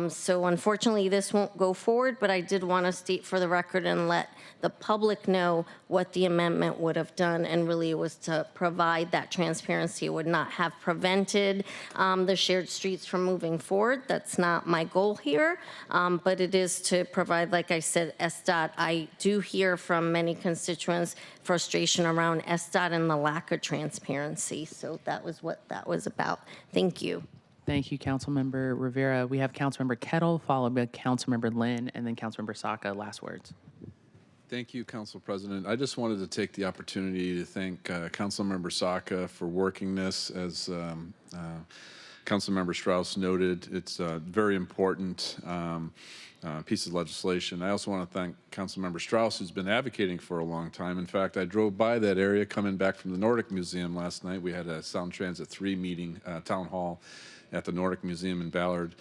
So unfortunately, this won't go forward, but I did want to state for the record and let the public know what the amendment would have done, and really it was to provide that transparency. It would not have prevented the shared streets from moving forward. That's not my goal here, but it is to provide, like I said, SDOT. I do hear from many constituents frustration around SDOT and the lack of transparency, so that was what that was about. Thank you. Thank you, Councilmember Rivera. We have Councilmember Kettle, followed by Councilmember Lynn, and then Councilmember Saka. Last words. Thank you, Council President. I just wanted to take the opportunity to thank Councilmember Saka for working this. As Councilmember Strauss noted, it's a very important piece of legislation. I also want to thank Councilmember Strauss, who's been advocating for a long time. In fact, I drove by that area coming back from the Nordic Museum last night. We had a Sound Transit 3 meeting, town hall at the Nordic Museum in Ballard.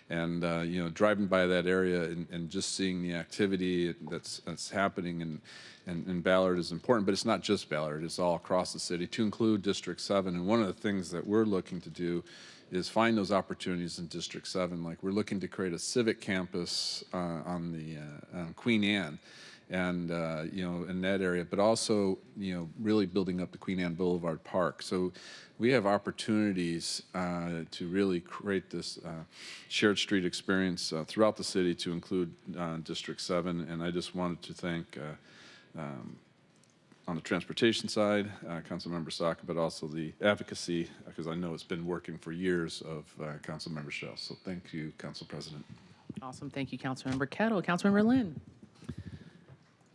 And you know, driving by that area and just seeing the activity that's happening in Ballard is important, but it's not just Ballard, it's all across the city, to include District 7. And one of the things that we're looking to do is find those opportunities in District 7. Like, we're looking to create a civic campus on Queen Anne, and you know, in that area, but also, you know, really building up the Queen Anne Boulevard Park. So we have opportunities to really create this shared street experience throughout the city, to include District 7. And I just wanted to thank, on the transportation side, Councilmember Saka, but also the advocacy, because I know it's been working for years, of Councilmember Strauss. So thank you, Council President. Awesome. Thank you, Councilmember Kettle. Councilmember Lynn.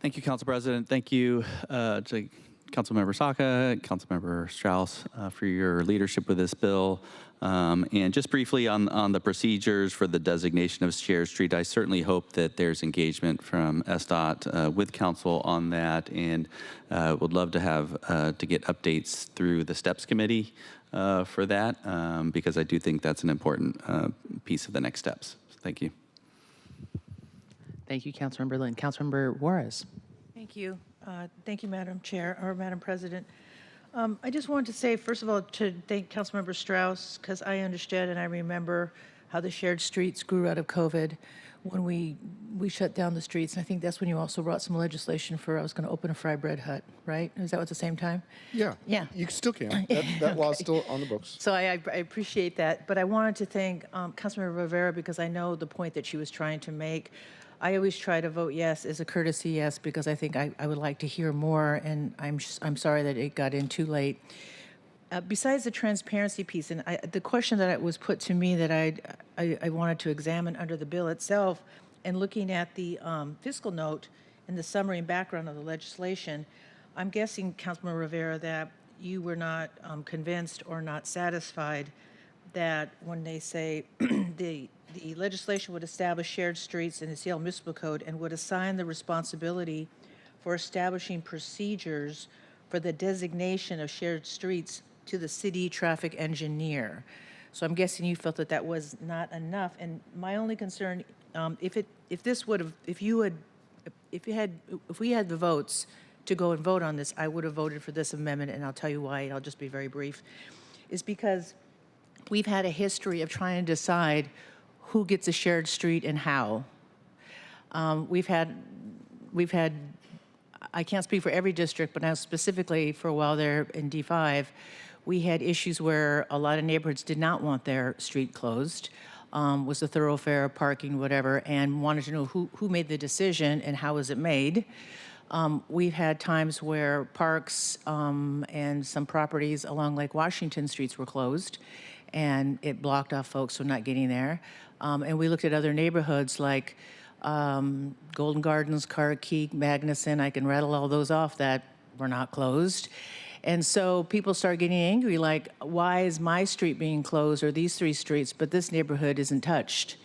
Thank you, Council President. Thank you to Councilmember Saka, Councilmember Strauss, for your leadership with this bill. And just briefly on the procedures for the designation of shared street, I certainly hope that there's engagement from SDOT with council on that, and would love to have to get updates through the STEPS committee for that, because I do think that's an important piece of the next steps. So thank you. Thank you, Councilmember Lynn. Councilmember Juarez. Thank you. Thank you, Madam Chair, or Madam President. I just wanted to say, first of all, to thank Councilmember Strauss, because I understood and I remember how the shared streets grew out of COVID when we shut down the streets. And I think that's when you also brought some legislation for, I was going to open a fry bread hut, right? Is that at the same time? Yeah. Yeah. You still can. That law's still on the books. So I appreciate that. But I wanted to thank Councilmember Rivera, because I know the point that she was trying to make. I always try to vote yes as a courtesy yes, because I think I would like to hear more, and I'm sorry that it got in too late. Besides the transparency piece, and the question that was put to me that I wanted to examine under the bill itself, and looking at the fiscal note and the summary and background of the legislation, I'm guessing, Councilmember Rivera, that you were not convinced or not satisfied that when they say the legislation would establish shared streets in the Seattle Municipal Code and would assign the responsibility for establishing procedures for the designation of shared streets to the city traffic engineer. So I'm guessing you felt that that was not enough. And my only concern, if we had the votes to go and vote on this, I would have voted for this amendment, and I'll tell you why. I'll just be very brief. Is because we've had a history of trying to decide who gets a shared street and how. We've had, I can't speak for every district, but now specifically for a while there in D5, we had issues where a lot of neighborhoods did not want their street closed, was a thoroughfare, parking, whatever, and wanted to know who made the decision and how was it made. We've had times where parks and some properties along Lake Washington streets were closed, and it blocked off folks from not getting there. And we looked at other neighborhoods like Golden Gardens, Carkeek, Magnuson. I can rattle all those off that were not closed. And so people start getting angry, like, why is my street being closed, or these three streets, but this neighborhood isn't touched?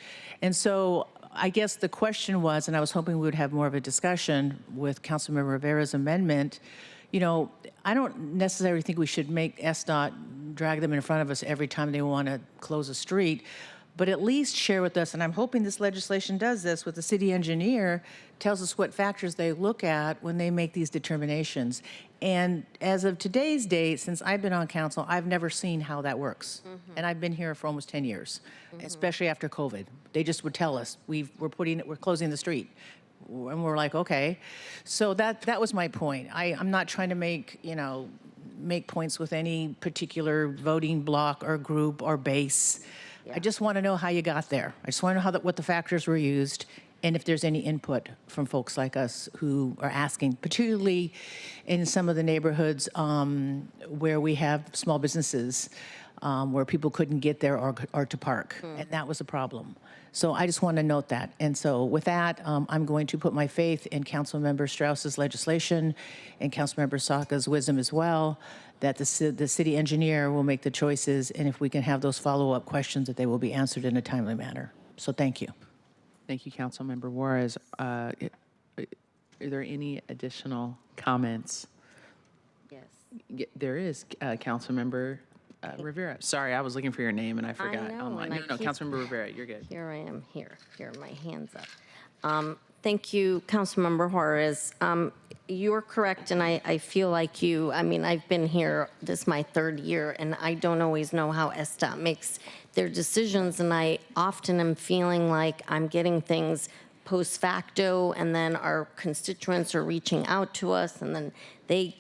And so I guess the question was, and I was hoping we would have more of a discussion with Councilmember Rivera's amendment, you know, I don't necessarily think we should make SDOT drag them in front of us every time they want to close a street, but at least share with us, and I'm hoping this legislation does this, with the city engineer, tells us what factors they look at when they make these determinations. And as of today's date, since I've been on council, I've never seen how that works. And I've been here for almost 10 years, especially after COVID. They just would tell us, we're closing the street. And we're like, okay. So that was my point. I'm not trying to make points with any particular voting block or group or base. I just want to know how you got there. I just want to know what the factors were used, and if there's any input from folks like us who are asking, particularly in some of the neighborhoods where we have small businesses where people couldn't get there or to park, and that was a problem. So I just want to note that. And so with that, I'm going to put my faith in Councilmember Strauss's legislation and Councilmember Saka's wisdom as well, that the city engineer will make the choices, and if we can have those follow-up questions, that they will be answered in a timely manner. So thank you. Thank you, Councilmember Juarez. Are there any additional comments? Yes. There is, Councilmember Rivera. Sorry, I was looking for your name and I forgot. I know, Online. No, Councilmember Rivera, you're good. Here I am, here are my hands up. Thank you, Councilmember Juarez. You're correct, and I feel like you. I mean, I've been here, this is my third year, and I don't always know how SDOT makes their decisions, and I often am feeling like I'm getting things post facto, and then our constituents are reaching out to us, and then they,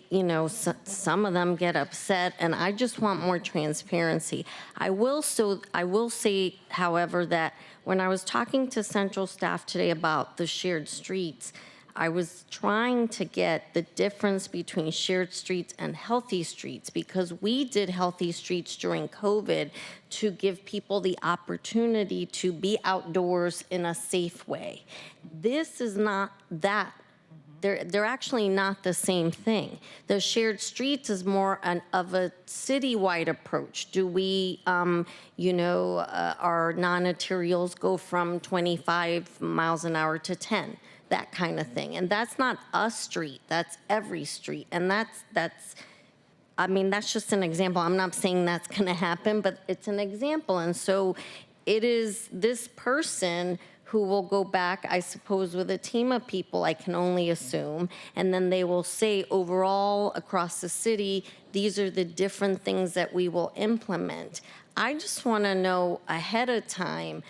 some of them get upset, and I just want more transparency. I will say, however, that when I was talking to Central staff today about the shared streets, I was trying to get the difference between shared streets and healthy streets, because we did healthy streets during COVID to give people the opportunity to be outdoors in a safe way. This is not that. They're actually not the same thing. The shared streets is more of a citywide approach. Do we, our non-arterials go from 25 miles an hour to 10? That kind of thing. And that's not a street, that's every street. And that's just an example. I'm not saying that's gonna happen, but it's an example. And so it is this person who will go back, I suppose, with a team of people, I can only assume, and then they will say overall across the city, these are the different things that we will implement. I just wanna know ahead of time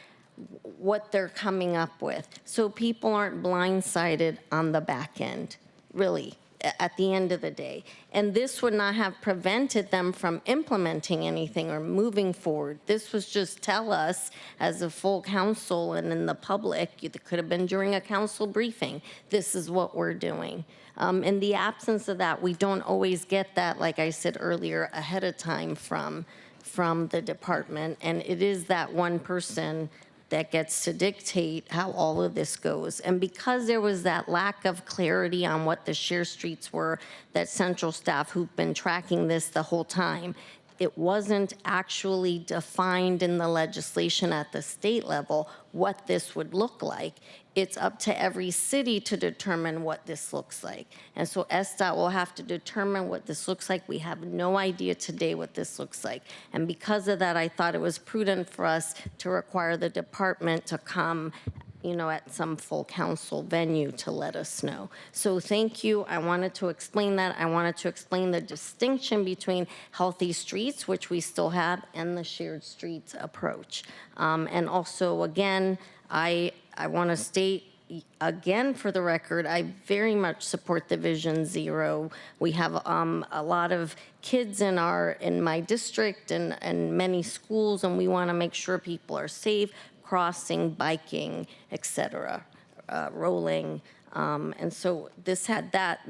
what they're coming up with, so people aren't blindsided on the back end, really, at the end of the day. And this would not have prevented them from implementing anything or moving forward. This was just tell us as a full council and in the public, it could have been during a council briefing, this is what we're doing. In the absence of that, we don't always get that, like I said earlier, ahead of time from the department. And it is that one person that gets to dictate how all of this goes. And because there was that lack of clarity on what the shared streets were, that Central staff who've been tracking this the whole time, it wasn't actually defined in the legislation at the state level what this would look like. It's up to every city to determine what this looks like. And so SDOT will have to determine what this looks like. We have no idea today what this looks like. And because of that, I thought it was prudent for us to require the department to come at some full council venue to let us know. So thank you. I wanted to explain that. I wanted to explain the distinction between healthy streets, which we still have, and the shared streets approach. And also, again, I want to state again for the record, I very much support the Vision Zero. We have a lot of kids in my district and many schools, and we want to make sure people are safe, crossing, biking, etc., rolling. And so this had that.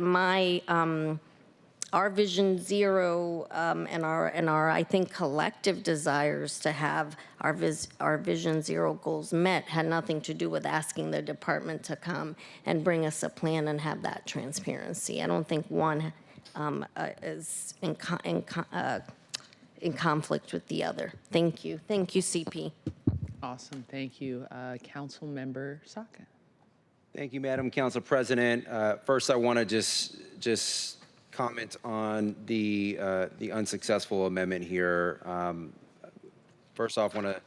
Our Vision Zero and our I think collective desires to have our Vision Zero goals met had nothing to do with asking the department to come and bring us a plan and have that transparency. I don't think one is in conflict with the other. Thank you. Thank you, CP. Awesome. Thank you. Council Member Saka. Thank you, Madam Council President. First, I want to just comment on the unsuccessful amendment here. First off, want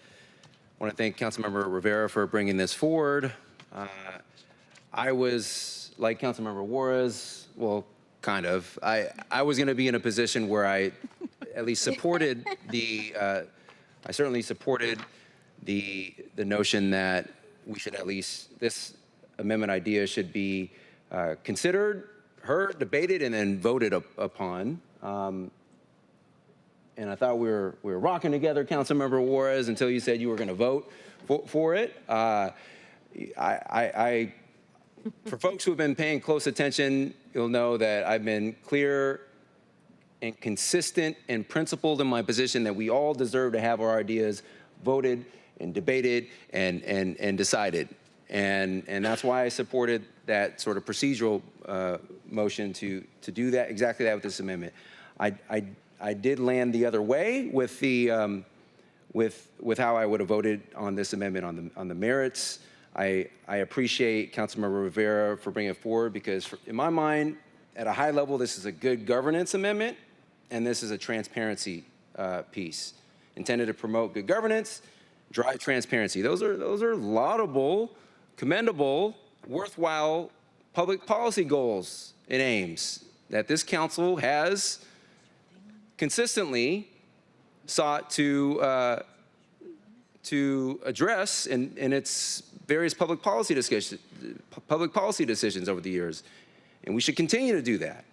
to thank Councilmember Rivera for bringing this forward. I was like Councilmember Juarez, well, kind of. I was going to be in a position where I at least supported I certainly supported the notion that we should at least, this amendment idea should be considered, heard, debated, and then voted upon. And I thought we were rocking together, Councilmember Juarez, until you said you were going to vote for it. For folks who have been paying close attention, you'll know that I've been clear and consistent and principled in my position that we all deserve to have our ideas voted and debated and decided. And that's why I supported that sort of procedural motion to do that, exactly that with this amendment. I did land the other way with the with how I would have voted on this amendment on the merits. I appreciate Councilmember Rivera for bringing it forward because in my mind, at a high level, this is a good governance amendment and this is a transparency piece intended to promote good governance, drive transparency. Those are laudable, commendable, worthwhile public policy goals and aims that this council has consistently sought to address in its various public policy decisions over the years, and we should continue to do that.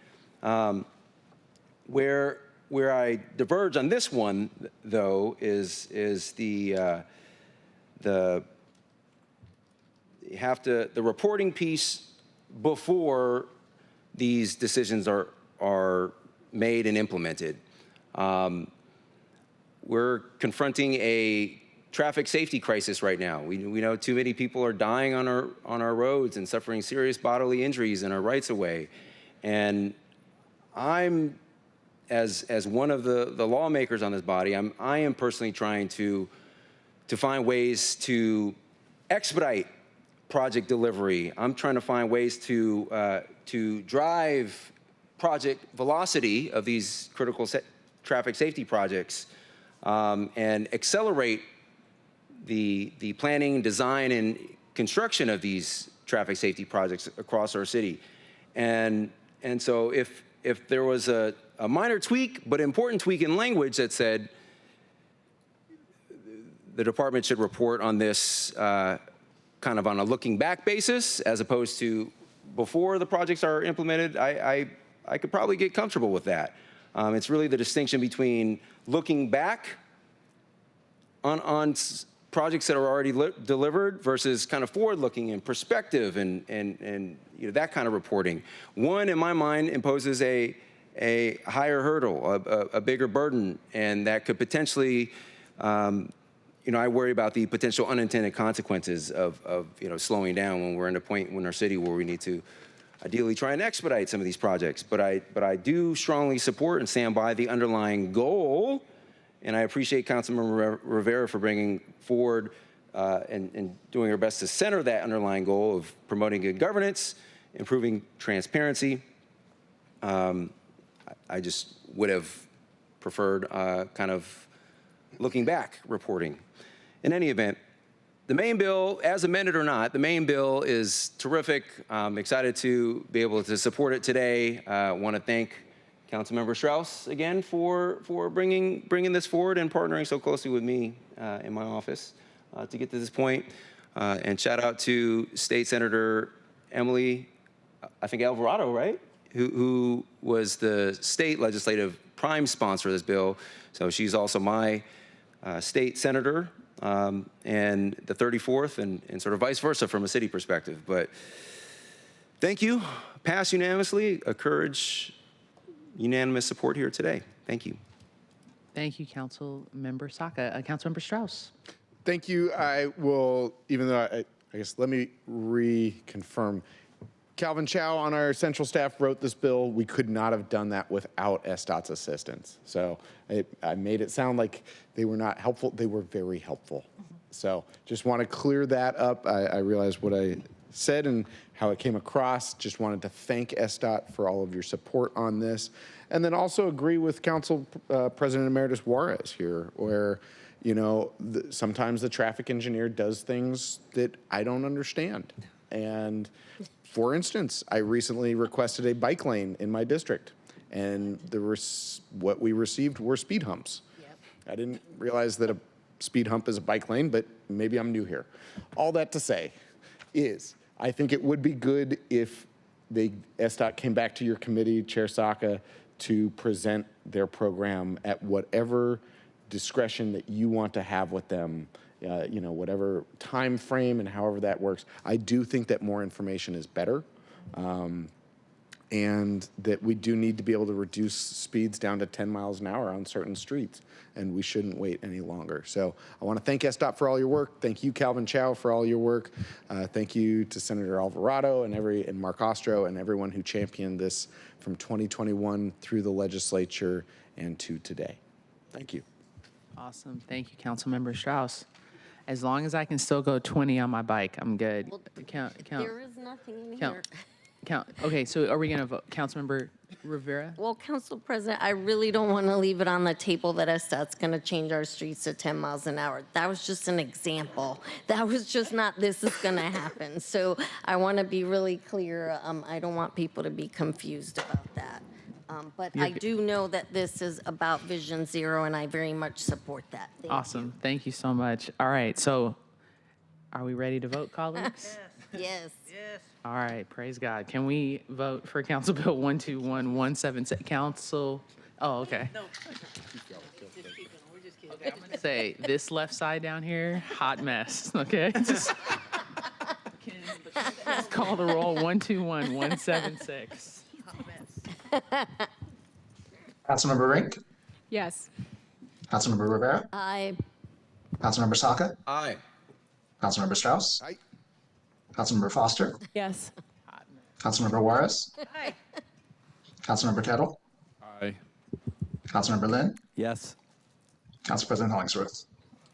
Where I diverge on this one, though, is the reporting piece before these decisions are made and implemented. We're confronting a traffic safety crisis right now. We know too many people are dying on our roads and suffering serious bodily injuries and our rights away. And I'm, as one of the lawmakers on this body, I am personally trying to find ways to expedite project delivery. I'm trying to find ways to drive project velocity of these critical traffic safety projects and accelerate the planning, design, and construction of these traffic safety projects across our city. And so if there was a minor tweak, but important tweak in language that said the department should report on this kind of on a looking back basis as opposed to before the projects are implemented, I could probably get comfortable with that. It's really the distinction between looking back on projects that are already delivered versus kind of forward-looking and perspective and you know, that kind of reporting. One, in my mind, imposes a higher hurdle, a bigger burden, and that could potentially, you know, I worry about the potential unintended consequences of you know, slowing down when we're in a point in our city where we need to ideally try and expedite some of these projects. But I do strongly support and stand by the underlying goal. And I appreciate Councilmember Rivera for bringing forward and doing her best to center that underlying goal of promoting good governance, improving transparency. I just would have preferred kind of looking back reporting. In any event, the main bill, as amended or not, the main bill is terrific. I'm excited to be able to support it today. I want to thank Councilmember Strauss again for bringing this forward and partnering so closely with me in my office to get to this point. And shout out to State Senator Emily, I think Alvarado, right? Who was the state legislative prime sponsor of this bill. So she's also my state senator and the 34th and sort of vice versa from a city perspective. But thank you. Passed unanimously. Encourage unanimous support here today. Thank you. Thank you, Councilmember Saka. Councilmember Strauss. Thank you. I will, even though I guess, let me reconfirm. Calvin Chow on our central staff wrote this bill. We could not have done that without SDOT's assistance. So I made it sound like they were not helpful. They were very helpful. So just want to clear that up. I realized what I said and how it came across. Just wanted to thank SDOT for all of your support on this. And then also agree with Council President Emeritus Juarez here, where, you know, sometimes the traffic engineer does things that I don't understand. And for instance, I recently requested a bike lane in my district, and what we received were speed humps. Yep. I didn't realize that a speed hump is a bike lane, but maybe I'm new here. All that to say is, I think it would be good if SDOT came back to your committee, Chair Saka, to present their program at whatever discretion that you want to have with them, you know, whatever time frame and however that works. I do think that more information is better, and that we do need to be able to reduce speeds down to 10 miles an hour on certain streets, and we shouldn't wait any longer. So I want to thank SDOT for all your work. Thank you, Calvin Chow, for all your work. Thank you to Senator Alvarado and Mark Ostro and everyone who championed this from 2021 through the legislature and to today. Thank you. Awesome. Thank you, Councilmember Strauss. As long as I can still go 20 on my bike, I'm good. Well, Count. there is nothing in here. Okay, so are we going to vote? Councilmember Rivera? Well, Council President, I really don't want to leave it on the table that SDOT's going to change our streets to 10 miles an hour. That was just an example. That was just not this is going to happen. So I want to be really clear. I don't want people to be confused about that. But I do know that this is about Vision Zero, and I very much support that. Awesome. Thank you so much. All right, so are we ready to vote, colleagues? Yes. All right, praise God. Can we vote for Council Bill 121176? Council, oh, okay. No. Okay, I'm gonna say this left side down here, hot mess, okay? Just call the roll, 121176. Councilmember Rink, Yes. Councilmember Rivera, Aye. Councilmember Saka, Aye. Councilmember Strauss, Aye. Councilmember Foster, Yes. Councilmember Juarez, Aye. Councilmember Kettle, Aye. Councilmember Lynn, Yes. Council President Hollingsworth.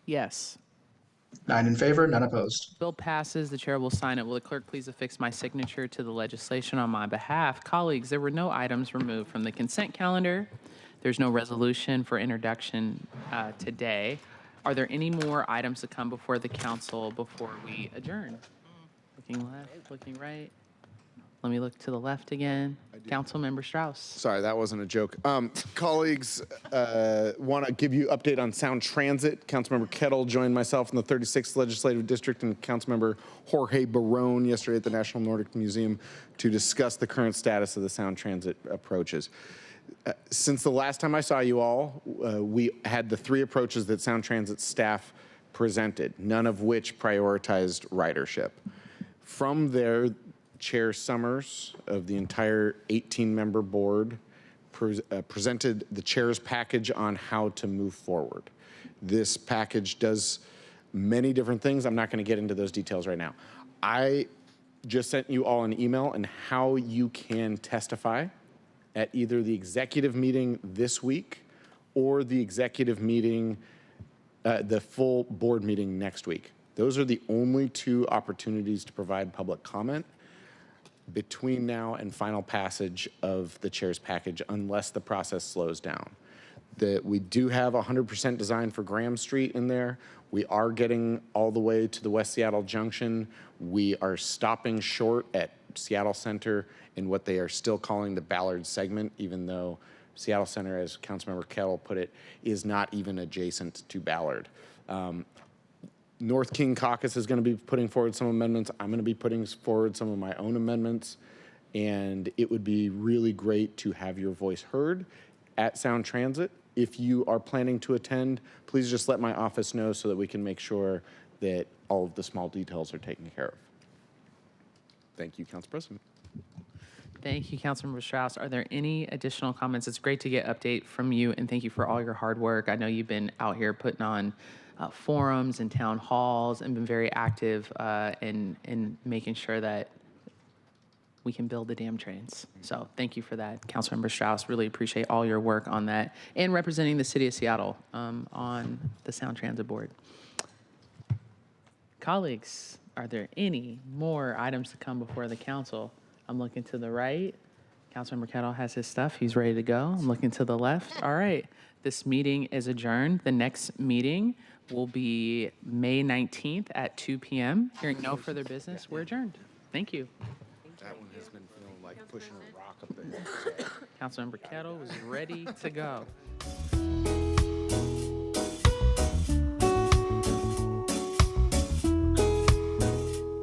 Yes. 9 in favor, none opposed. Bill passes. The chair will sign it. Will the clerk please affix my signature to the legislation on my behalf? Colleagues, there were no items removed from the consent calendar. There's no resolution for introduction today. Are there any more items to come before the council before we adjourn? Looking left, looking right. Let me look to the left again. Councilmember Strauss. Sorry, that wasn't a joke. Colleagues, want to give you update on Sound Transit. Councilmember Kettle joined myself in the 36th Legislative District and Councilmember Jorge Barone yesterday at the National Nordic Museum to discuss the current status of the Sound Transit approaches. Since the last time I saw you all, we had the 3 approaches that Sound Transit staff presented, none of which prioritized ridership. From there, Chair Summers of the entire 18-member board presented the chair's package on how to move forward. This package does many different things. I'm not going to get into those details right now. I just sent you all an email on how you can testify at either the executive meeting this week or the executive meeting, the full board meeting next week. Those are the only 2 opportunities to provide public comment between now and final passage of the chair's package, unless the process slows down. We do have 100% design for Graham Street in there. We are getting all the way to the West Seattle Junction. We are stopping short at Seattle Center in what they are still calling the Ballard segment, even though Seattle Center, as Councilmember Kettle put it, is not even adjacent to Ballard. North King Caucus is going to be putting forward some amendments. I'm going to be putting forward some of my own amendments, and it would be really great to have your voice heard at Sound Transit. If you are planning to attend, please just let my office know so that we can make sure that all of the small details are taken care of. Thank you, Council President. Thank you, Councilmember Strauss. Are there any additional comments? It's great to get update from you, and thank you for all your hard work. I know you've been out here putting on forums and town halls and been very active in making sure that we can build the damn trains. So thank you for that, Councilmember Strauss. Really appreciate all your work on that and representing the city of Seattle on the Sound Transit Board. Colleagues, are there any more items to come before the council? I'm looking to the right. Councilmember Kettle has his stuff. He's ready to go. I'm looking to the left. All right. This meeting is adjourned. The next meeting will be May 19th at 2 p.m. Hearing no further business, we're adjourned. Thank you. That one has been feeling like pushing a rock up there. Councilmember Kettle is ready to go.